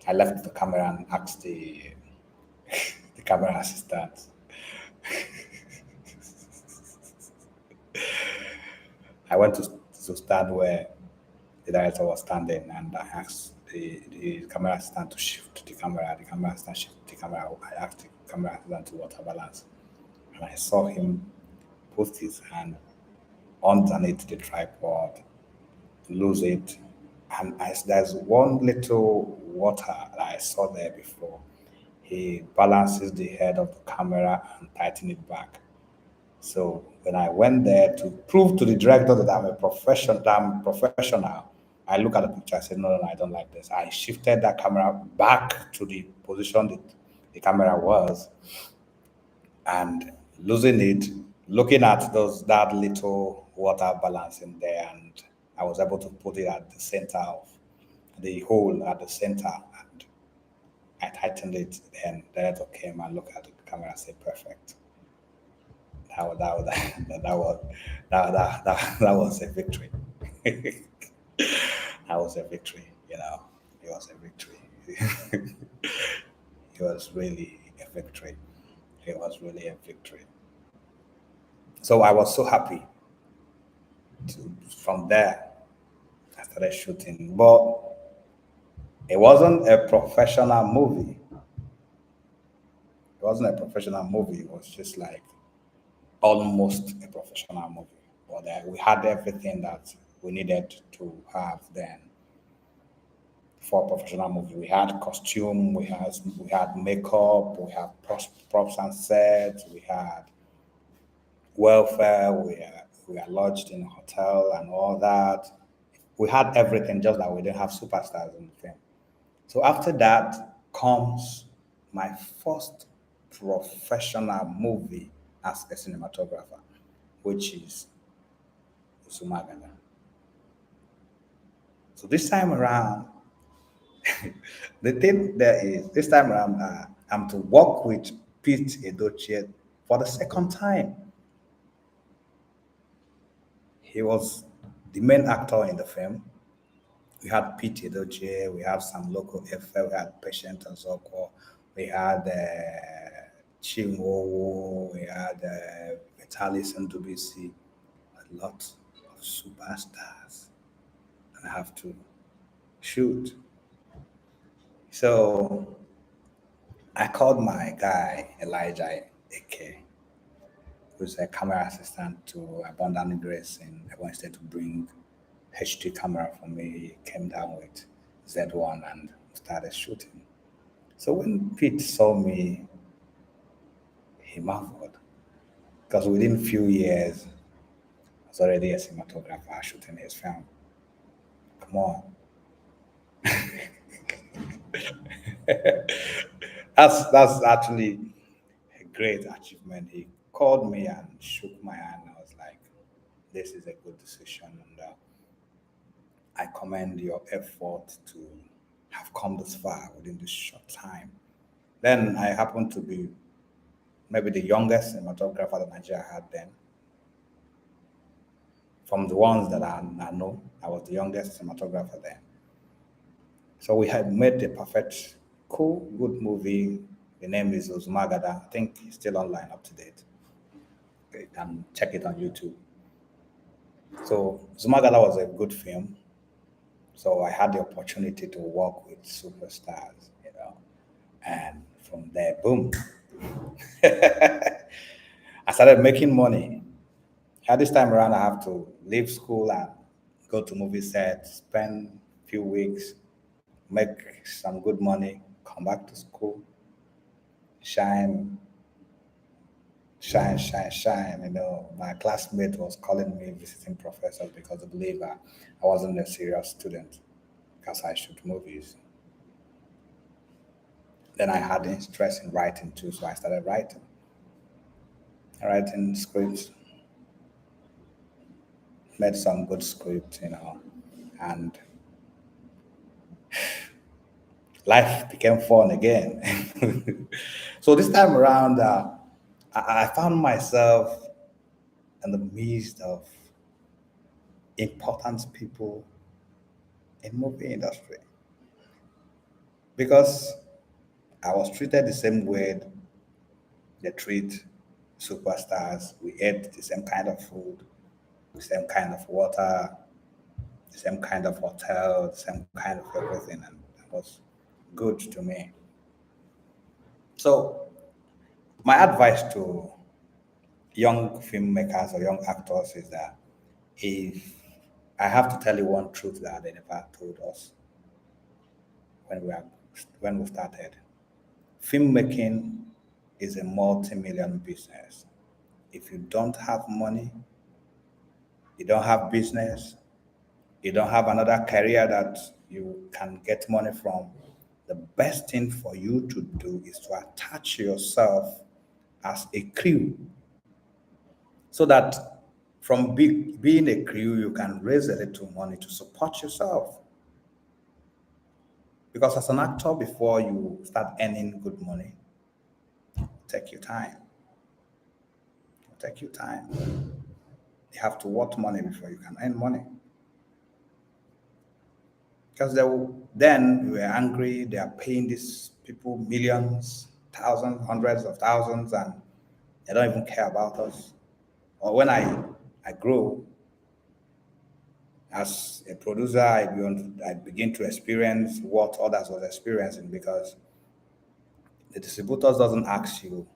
I left the camera and asked the camera assistant. I went to stand where the director was standing, and I asked the camera assistant to shift the camera. The camera assistant shifted the camera. I asked the camera assistant to water balance, and I saw him put his hand underneath the tripod, lose it, and there's one little water that I saw there before. He balances the head of the camera and tighten it back. So when I went there to prove to the director that I'm professional, I look at the picture. I said, no, I don't like this. I shifted that camera back to the position that the camera was, and losing it, looking at that little water balance in there, and I was able to put it at the center of the hole at the center, and I tightened it. Then the editor came and looked at the camera and said, "Perfect." That was that was a victory. That was a victory. It was a victory. It was really a victory. It was really a victory. So I was so happy. From there, I started shooting, but it wasn't a professional movie. It wasn't a professional movie. It was just like almost a professional movie. But we had everything that we needed to have then for a professional movie. We had costume, we had makeup, we had props and sets, we had welfare, we are lodged in a hotel and all that. We had everything, just that we didn't have superstars in the film. So after that comes my first professional movie as a cinematographer, which is Usumagana. So this time around, the thing there is, this time around, I'm to work with Pete Edochie for the second time. He was the main actor in the film. We had Pete Edochie, we have some local FL, we had Patient Ozoko, we had Chinwowo, we had Vitalis Ndubisi, a lot of superstars. And I have to shoot. So I called my guy, Elijah Dike, who's a camera assistant to Abundant Grace in Ebony State, to bring HD camera for me. He came down with Z1 and started shooting. So when Pete saw me, he marveled because within a few years, I was already a cinematographer shooting his film. Come on. That's actually a great achievement. He called me and shook my hand. I was like, this is a good decision. And I commend your effort to have come this far within this short time. Then I happened to be maybe the youngest cinematographer that Nigeria had then. From the ones that I know, I was the youngest cinematographer then. So we had made a perfect, cool, good movie. The name is Uzumagada. I think it's still online, up to date. You can check it on YouTube. So Uzumagada was a good film. So I had the opportunity to work with superstars. And from there, boom, I started making money. At this time around, I have to leave school and go to movie set, spend a few weeks, make some good money, come back to school, shine, shine, shine, shine. My classmate was calling me visiting professors because they believe I wasn't a serious student because I shoot movies. Then I had interest in writing too, so I started writing scripts, made some good scripts, and life became fun again. So this time around, I found myself in the midst of important people in movie industry because I was treated the same way they treat superstars. We ate the same kind of food, the same kind of water, the same kind of hotel, the same kind of everything, and it was good to me. So my advice to young filmmakers or young actors is that if I have to tell you one truth that they never told us when we started, filmmaking is a multi-million business. If you don't have money, you don't have business, you don't have another career that you can get money from, the best thing for you to do is to attach yourself as a crew so that From being a crew, you can raise a little money to support yourself. Because as an actor, before you start earning good money, take your time. Take your time. You have to work money before you can earn money. Because then we were angry, they are paying these people millions, thousands, hundreds of thousands, and they don't even care about us. Or when I grow as a producer, I begin to experience what others was experiencing because the distributors doesn't ask you,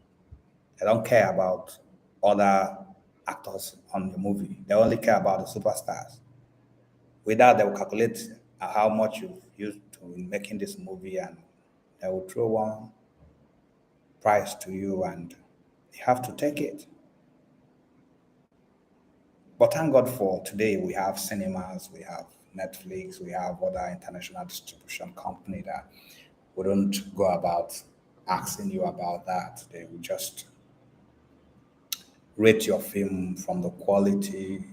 they don't care about other actors on the movie. They only care about the superstars. With that, they will calculate how much you've used to in making this movie, and they will throw one price to you, and you have to take it. But thank God for today, we have cinemas, we have Netflix, we have other international distribution company that wouldn't go about asking you about that. They will just rate your film from the quality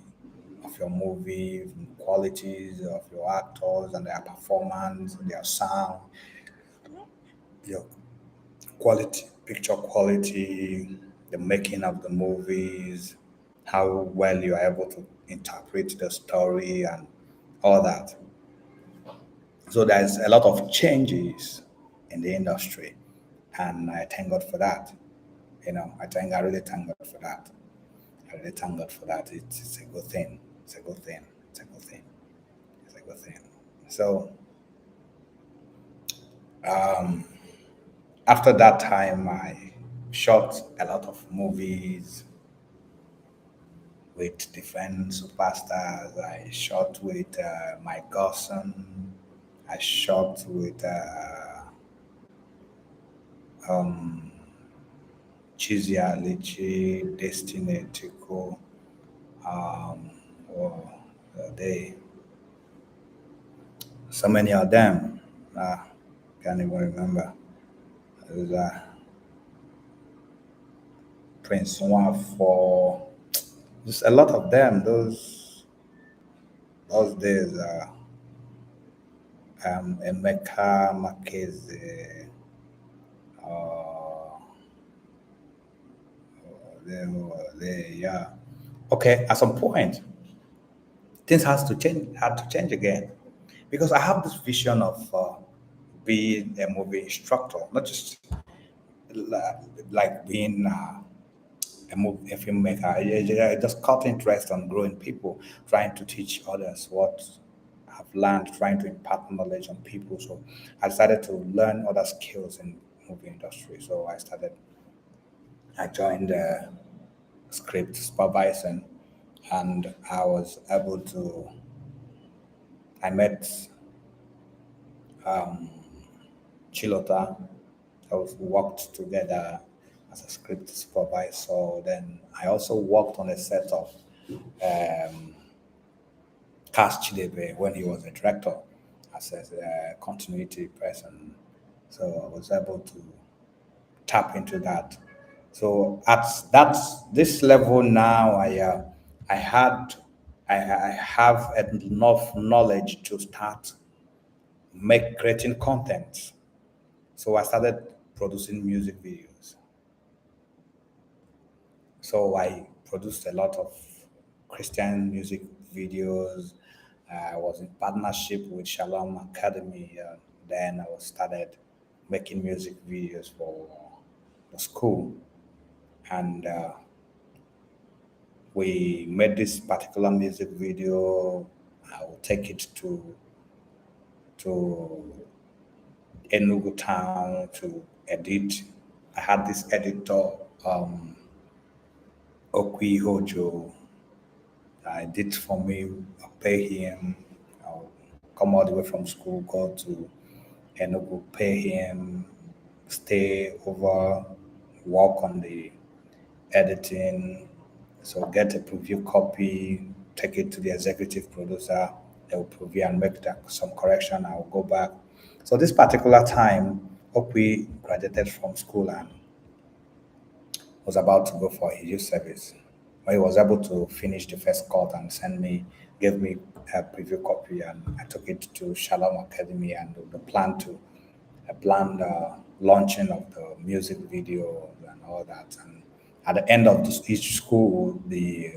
of your movie, from the qualities of your actors and their performance, their sound, your quality, picture quality, the making of the movies, how well you are able to interpret the story and all that. So there's a lot of changes in the industry, and I thank God for that. I really thank God for that. I really thank God for that. It's a good thing. It's a good thing. It's a good thing. It's a good thing. So after that time, I shot a lot of movies with different superstars. I shot with Mike Gosson. I shot with Chizzy Alichi, Destiny Tico. Oh, they so many of them. Can't even remember. There's Prince One for just a lot of them. Those days. Emeka Makeze. Uh, yeah. Okay, at some point, things has to change. Had to change again, because I have this vision of being a movie instructor, not just like being a filmmaker. I just caught interest on growing people, trying to teach others what I've learned, trying to impart knowledge on people. So I started to learn other skills in movie industry. So I joined script supervising, and I met Chilota. We worked together as a script supervisor. Then I also worked on a set of Cass Chidebe when he was a director as a continuity person. So I was able to tap into that. So at this level now, I had I have enough knowledge to start make creating content. So I started producing music videos. So I produced a lot of Christian music videos. I was in partnership with Shalom Academy. Then I was started making music videos for the school, and we made this particular music video. I will take it to Enugu town to edit. I had this editor, Okwi Hojo. I did for me. I pay him. I'll come all the way from school, go to Enugu, pay him, stay over, work on the editing. So get a preview copy, take it to the executive producer. They will preview and make some correction. I will go back. So this particular time, Okwi graduated from school and was about to go for his youth service. But he was able to finish the first cut and send me, gave me a preview copy, and I took it to Shalom Academy and the plan to a planned launching of the music video and all that. And at the end of each school, the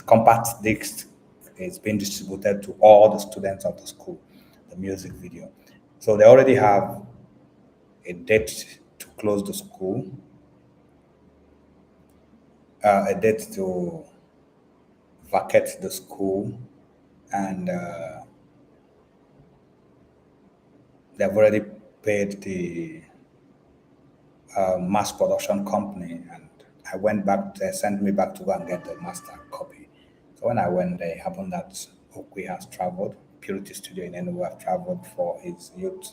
compact disc is being distributed to all the students of the school, the music video. So they already have a date to close the school, a date to vacate the school, and they've already paid the mass production company. And I went back, they sent me back to go and get the master copy. So when I went there, it happened that Okwe has traveled, Purity Studio in Enugu have traveled for his youth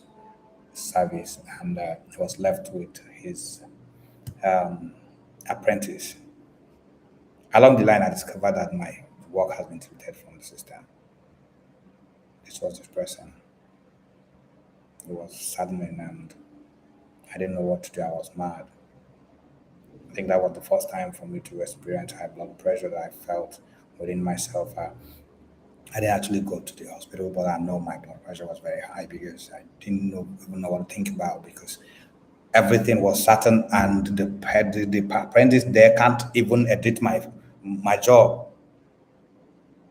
service, and he was left with his apprentice. Along the line, I discovered that my work has been deleted from the system. This was the person. It was saddening, and I didn't know what to do. I was mad. I think that was the first time for me to experience high blood pressure that I felt within myself. I didn't actually go to the hospital, but I know my blood pressure was very high because I didn't even know what to think about, because everything was certain, and the apprentice there can't even edit my job.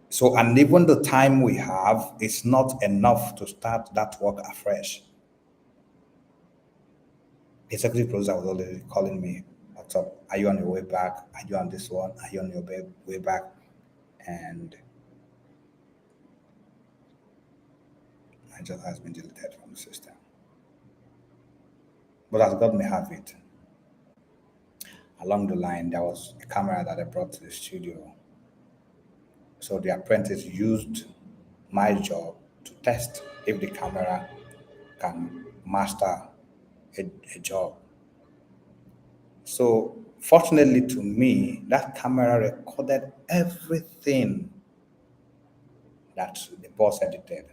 So, and even the time we have is not enough to start that work afresh. The executive producer was already calling me, "What's up? Are you on your way back? Are you on this one? Are you on your way back?" And my job has been deleted from the system. But as God may have it, along the line, there was a camera that I brought to the studio. So the apprentice used my job to test if the camera can master a job. So fortunately to me, that camera recorded everything that the boss edited.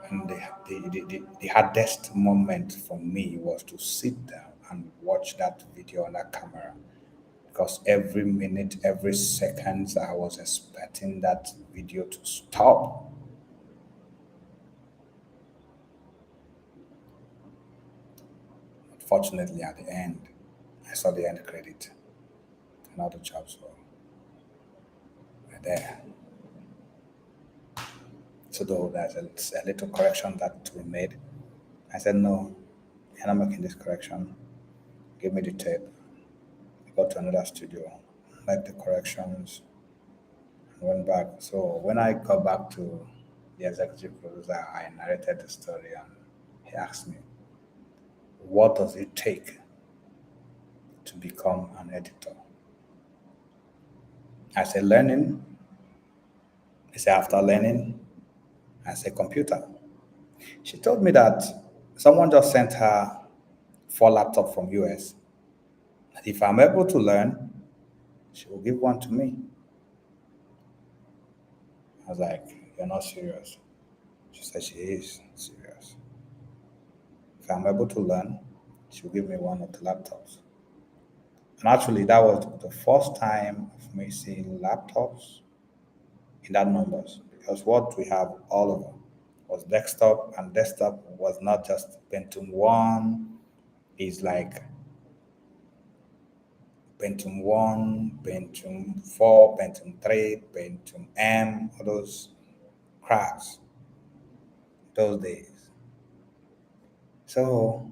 And the hardest moment for me was to sit down and watch that video on that camera, because every minute, every second, I was expecting that video to stop. Fortunately, at the end, I saw the end credit, and all the jobs were there. So though there's a little correction that we made, I said, no, you're not making this correction. Give me the tape. I got to another studio, made the corrections, and went back. So when I got back to the executive producer, I narrated the story, and he asked me, what does it take to become an editor? I said, learning. He said, after learning, I said, computer. She told me that someone just sent her 4 laptops from US. That if I'm able to learn, she will give one to me. I was like, you're not serious. She said she is serious. If I'm able to learn, she'll give me one of the laptops. And actually, that was the first time of me seeing laptops in that numbers, because what we have all over was desktop, and desktop was not just Pentium 1, it's like Pentium 1, Pentium 4, Pentium 3, Pentium M, all those cracks those days. So,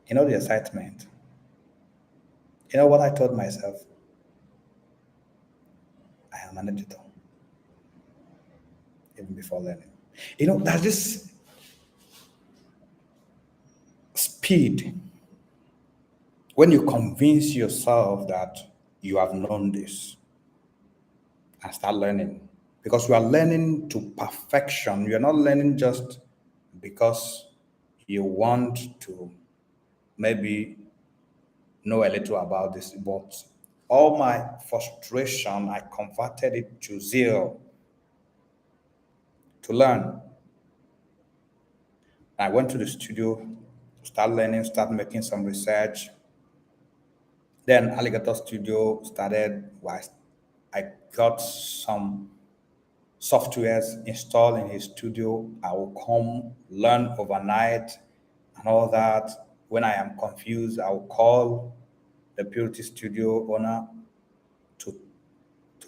the excitement. You know what I told myself? I am an editor, even before learning. There's this speed when you convince yourself that you have known this and start learning. Because you are learning to perfection. You're not learning just because you want to maybe know a little about this, but all my frustration, I converted it to zeal to learn. I went to the studio, Start learning, start making some research. Then Alligator Studio started. I got some softwares installed in his studio. I will come learn overnight and all that. When I am confused, I will call the Purity Studio owner to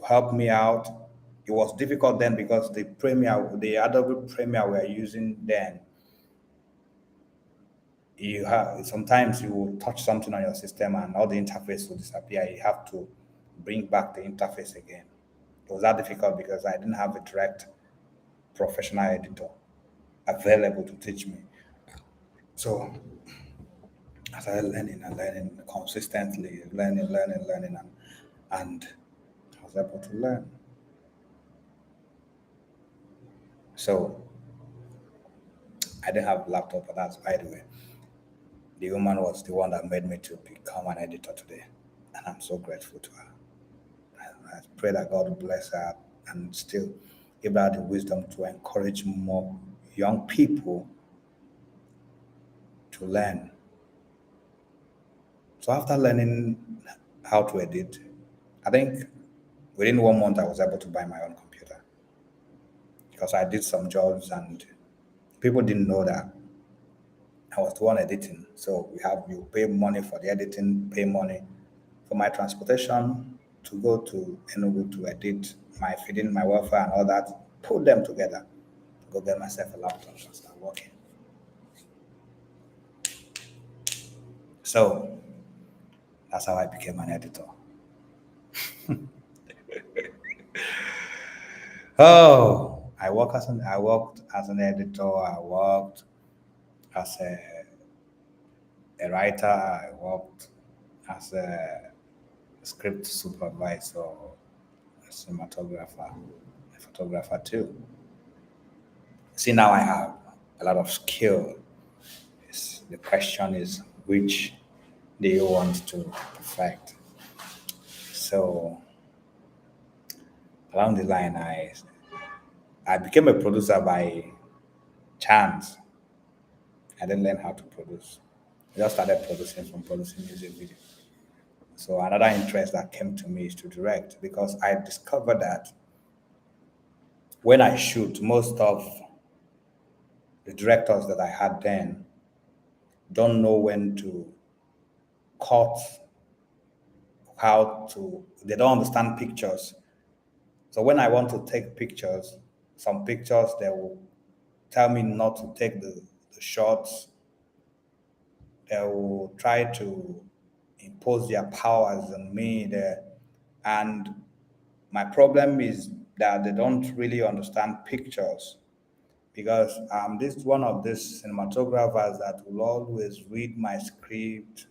help me out. It was difficult then because the Adobe Premiere we're using then, you have sometimes you will touch something on your system and all the interface will disappear. You have to bring back the interface again. It was that difficult because I didn't have a direct professional editor available to teach me. So I started learning and learning consistently, learning, and I was able to learn. So I didn't have a laptop, but that's by the way. The woman was the one that made me to become an editor today, and I'm so grateful to her. I pray that God will bless her and still give her the wisdom to encourage more young people to learn. So after learning how to edit, I think within 1 month I was able to buy my own computer because I did some jobs and people didn't know that I was the one editing. So you pay money for the editing, pay money for my transportation to go to Enugu to edit my feeding, my welfare and all that, put them together, go get myself a laptop and start working. So that's how I became an editor. Oh, I worked as an editor, I worked as a writer, I worked as a script supervisor, a cinematographer, a photographer too. See, now I have a lot of skill. The question is, which do you want to perfect? So along the line, I became a producer by chance. I didn't learn how to produce. I just started producing from producing music videos. So another interest that came to me is to direct because I discovered that when I shoot, most of the directors that I had then don't know when to cut, they don't understand pictures. So when I want to take pictures, some pictures they will tell me not to take the shots. They will try to impose their powers on me there. And my problem is that they don't really understand pictures because this is one of these cinematographers that will always read my script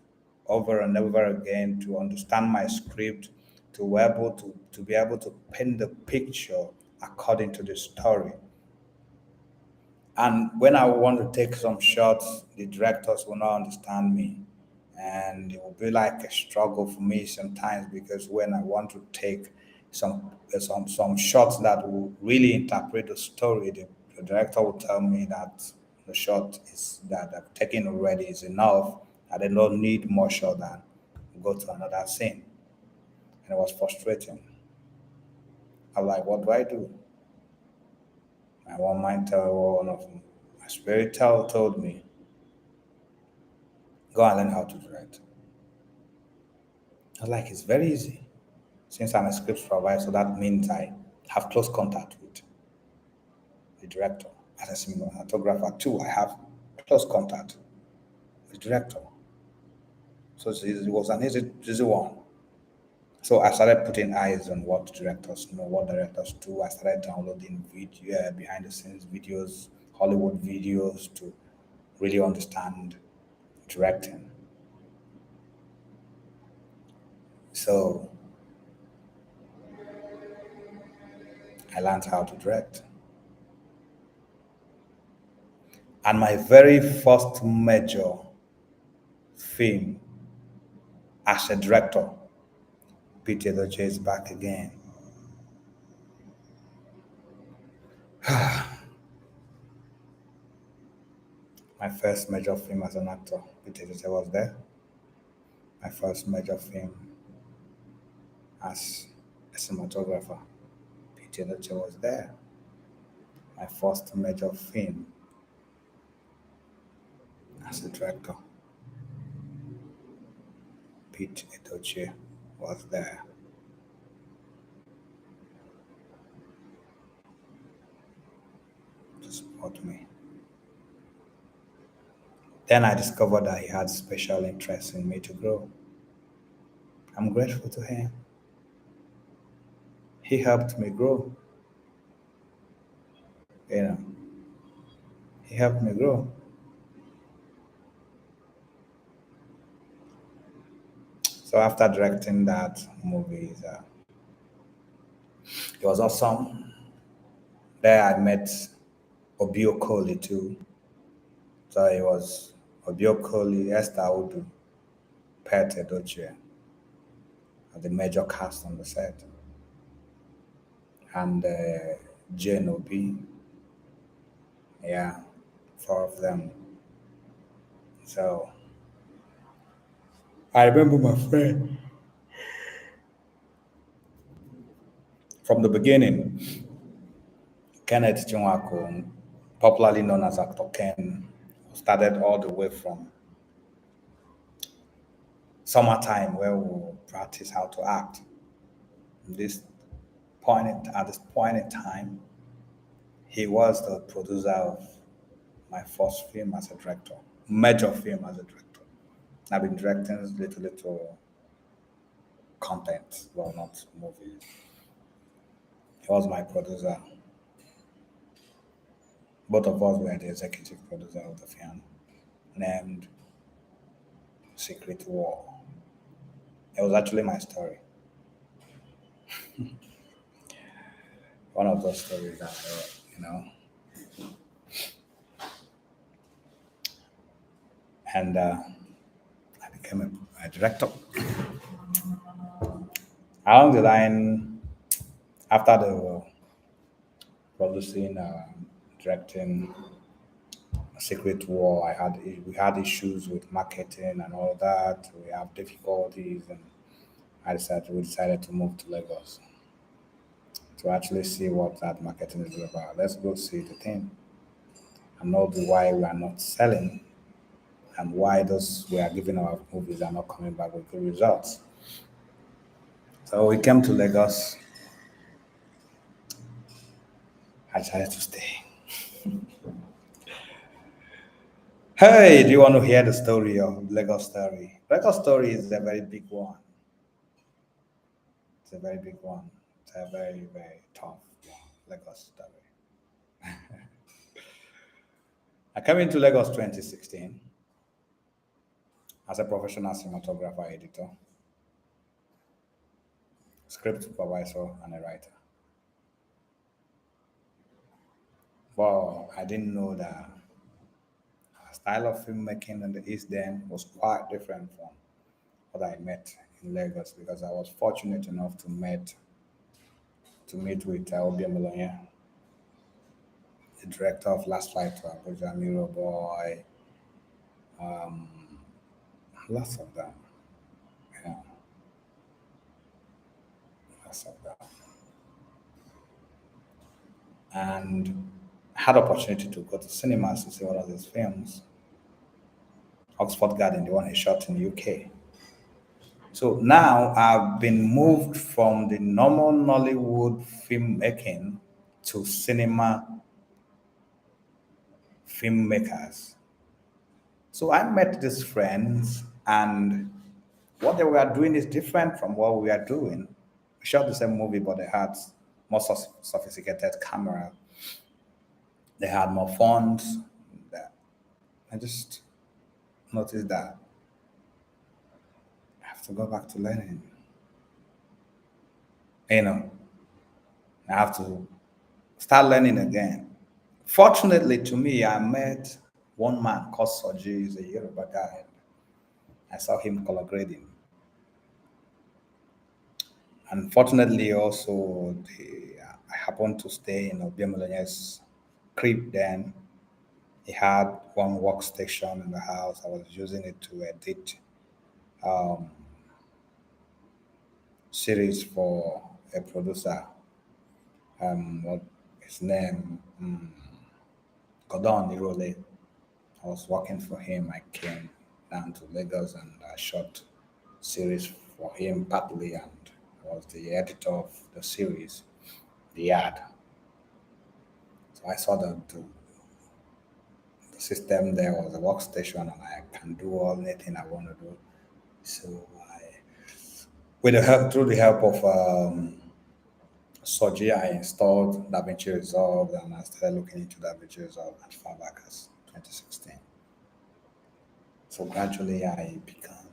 over and over again to understand my script to be able to paint the picture according to the story. And when I want to take some shots, the directors will not understand me. And it will be like a struggle for me sometimes because when I want to take some shots that will really interpret the story, the director will tell me that the shot is that I've taken already is enough. I do not need more shot than go to another scene. And it was frustrating. I'm like, what do I do? My one mind tell one of them. My spirit told me, go and learn how to direct. I was like, it's very easy. Since I'm a script supervisor, that means I have close contact with the director. As a cinematographer too, I have close contact with the director. So it was an easy one. So I started putting eyes on what directors know, what directors do. I started downloading video, behind the scenes videos, Hollywood videos to really understand directing. So I learned how to direct. And my very first major film as a director, Peter Edochie is back again. My first major film as an actor, Edochie was there. My first major film as a cinematographer, Edochie was there. My first major film as a director, Edochie was there to support me. Then I discovered that he had special interest in me to grow. I'm grateful to him. He helped me grow. You know, he helped me grow. So after directing that movie, it was awesome. There I met Obio Coley too. So it was Obio Coley, Esther Udu, Pet Edochie, the major cast on the set, and Jane Obi. Yeah, four of them. So I remember my friend from the beginning, Kenneth Chinwako, popularly known as Actor Ken, started all the way from summertime where we practice how to act. This at this point in time, he was the producer of my first film as a director, major film as a director. I've been directing little content, well, not movies. He was my producer. Both of us were the executive producer of the film, named Secret War. It was actually my story. One of those stories that I wrote. And I became a director. Along the line, after the producing, directing Secret War, we had issues with marketing and all that. We have difficulties, and we decided to move to Lagos to actually see what that marketing is all about. Let's go see the thing and know why we are not selling and why those we are giving our movies are not coming back with good results. So we came to Lagos. I decided to stay. Hey, do you want to hear the story of Lagos story? Lagos story is a very big one. It's a very big one. It's a very, very tough one. Lagos story. I came into Lagos 2016 as a professional cinematographer editor, script supervisor, and a writer. But I didn't know that our style of filmmaking in the East then was quite different from what I met in Lagos because I was fortunate enough to meet with Obi the director of Last Flight to Abuja, Miro Boy, lots of them. Yeah, lots of them. And had opportunity to go to cinemas to see one of these films, Oxford Garden, the one he shot in the UK. So now I've been moved from the normal Nollywood filmmaking to cinema filmmakers. So I met these friends, and what they were doing is different from what we are doing. We shot the same movie, but they had more sophisticated camera. They had more funds. That I just noticed that I have to go back to learning. You know, I have to start learning again. Fortunately to me, I met one man called Soji, he's a Yoruba guy. I saw him color grading. Unfortunately, also, I happened to stay in Obiamele's crib then. He had one workstation in the house. I was using it to edit um, series for a producer. What his name? Gordon Irole. I was working for him. I came down to Lagos and I shot series for him partly, and I was the editor of the series, the ad. So I saw the system there was a workstation, and I can do all anything I want to do. So with the help, through the help of Soji, I installed DaVinci Resolve, and I started looking into DaVinci Resolve as far back as 2016. So gradually, I became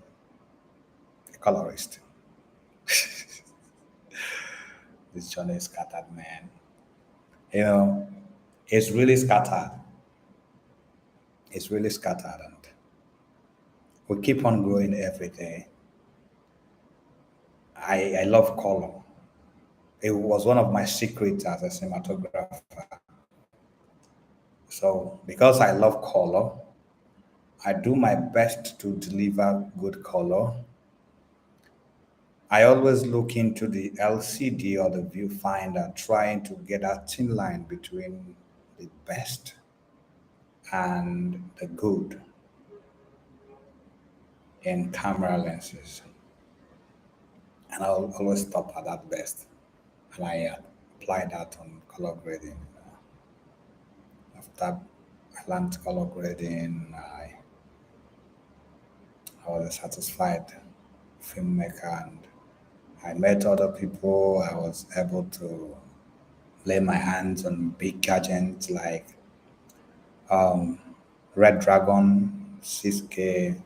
a colorist. This journey is scattered, man. You know, it's really scattered. It's really scattered, and we keep on growing every day. I love color. It was one of my secrets as a cinematographer. So because I love color, I do my best to deliver good color. I always look into the LCD or the viewfinder, trying to get a thin line between the best and the good in camera lenses. And I'll always stop at that best. And I apply that on color grading. After I learned color grading, I was a satisfied filmmaker, and I met other people. I was able to lay my hands on big gadgets like um, Red Dragon, 6K,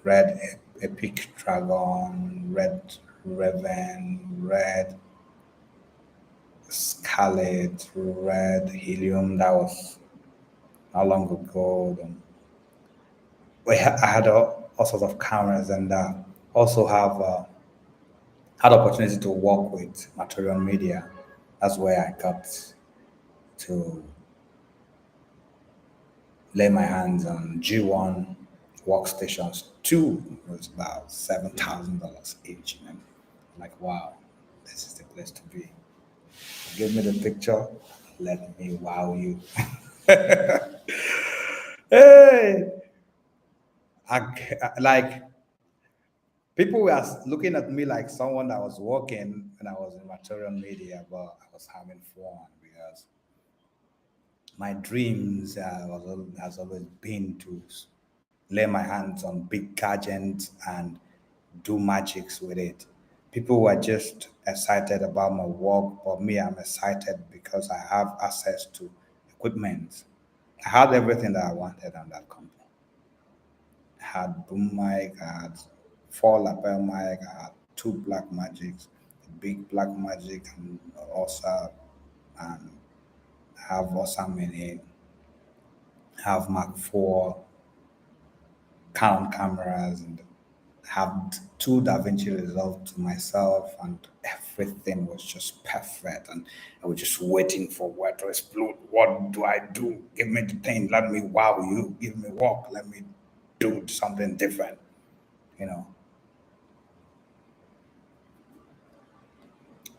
Red Epic Dragon, Red Raven, Red Scarlet, Red Helium. That was not long ago. I had all sorts of cameras, and also have had opportunity to work with material media. That's where I got to lay my hands on G1 workstations. Two was about $7,000 each. And I'm like, wow, this is the place to be. Give me the picture, let me wow you. Hey, like people were looking at me like someone that was working when I was in material media, but I was having fun because my dreams has always been to lay my hands on big gadgets and do magics with it. People were just excited about my work, but me, I'm excited because I have access to equipment. I had everything that I wanted on that company. I had boom mic, I had four lapel mic, I had two black magics, a big black magic, and also and have awesome mini, have Mark 4 Canon cameras, and have two DaVinci Resolve to myself, and everything was just perfect. And I was just waiting for where to explode. What do I do? Give me the thing. Let me wow you. Give me work. Let me do something different. You know.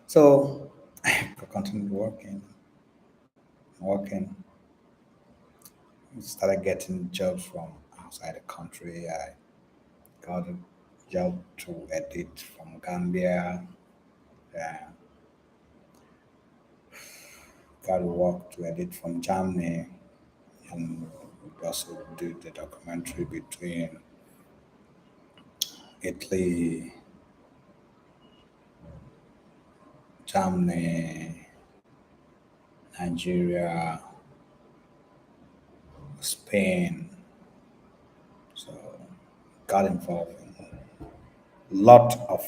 So I continued working. Started getting jobs from outside the country. I got a job to edit from Gambia. Yeah, got work to edit from Germany, and we also did the documentary between Italy, Germany, Nigeria, Spain. So got involved in a lot of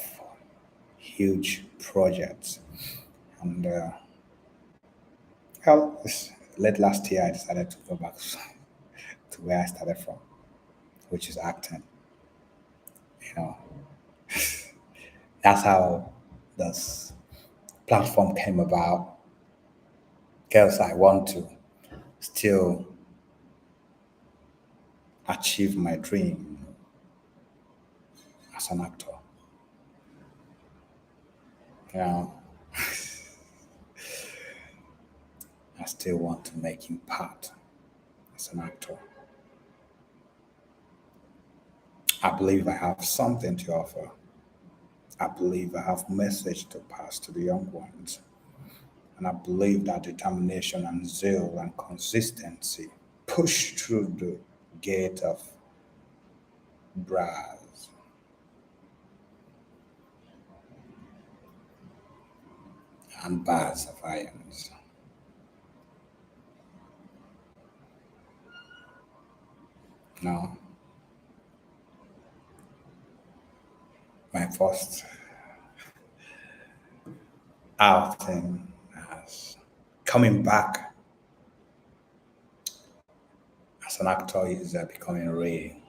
huge projects. And well, late last year, I decided to go back to where I started from, which is acting. You know, that's how this platform came about. because I want to still achieve my dream as an actor. You know, I still want to make impact as an actor. I believe I have something to offer. I believe I have message to pass to the young ones. And I believe that determination and zeal and consistency push through the gate of brass and bars of irons. Now, my first outing as coming back as an actor is becoming real.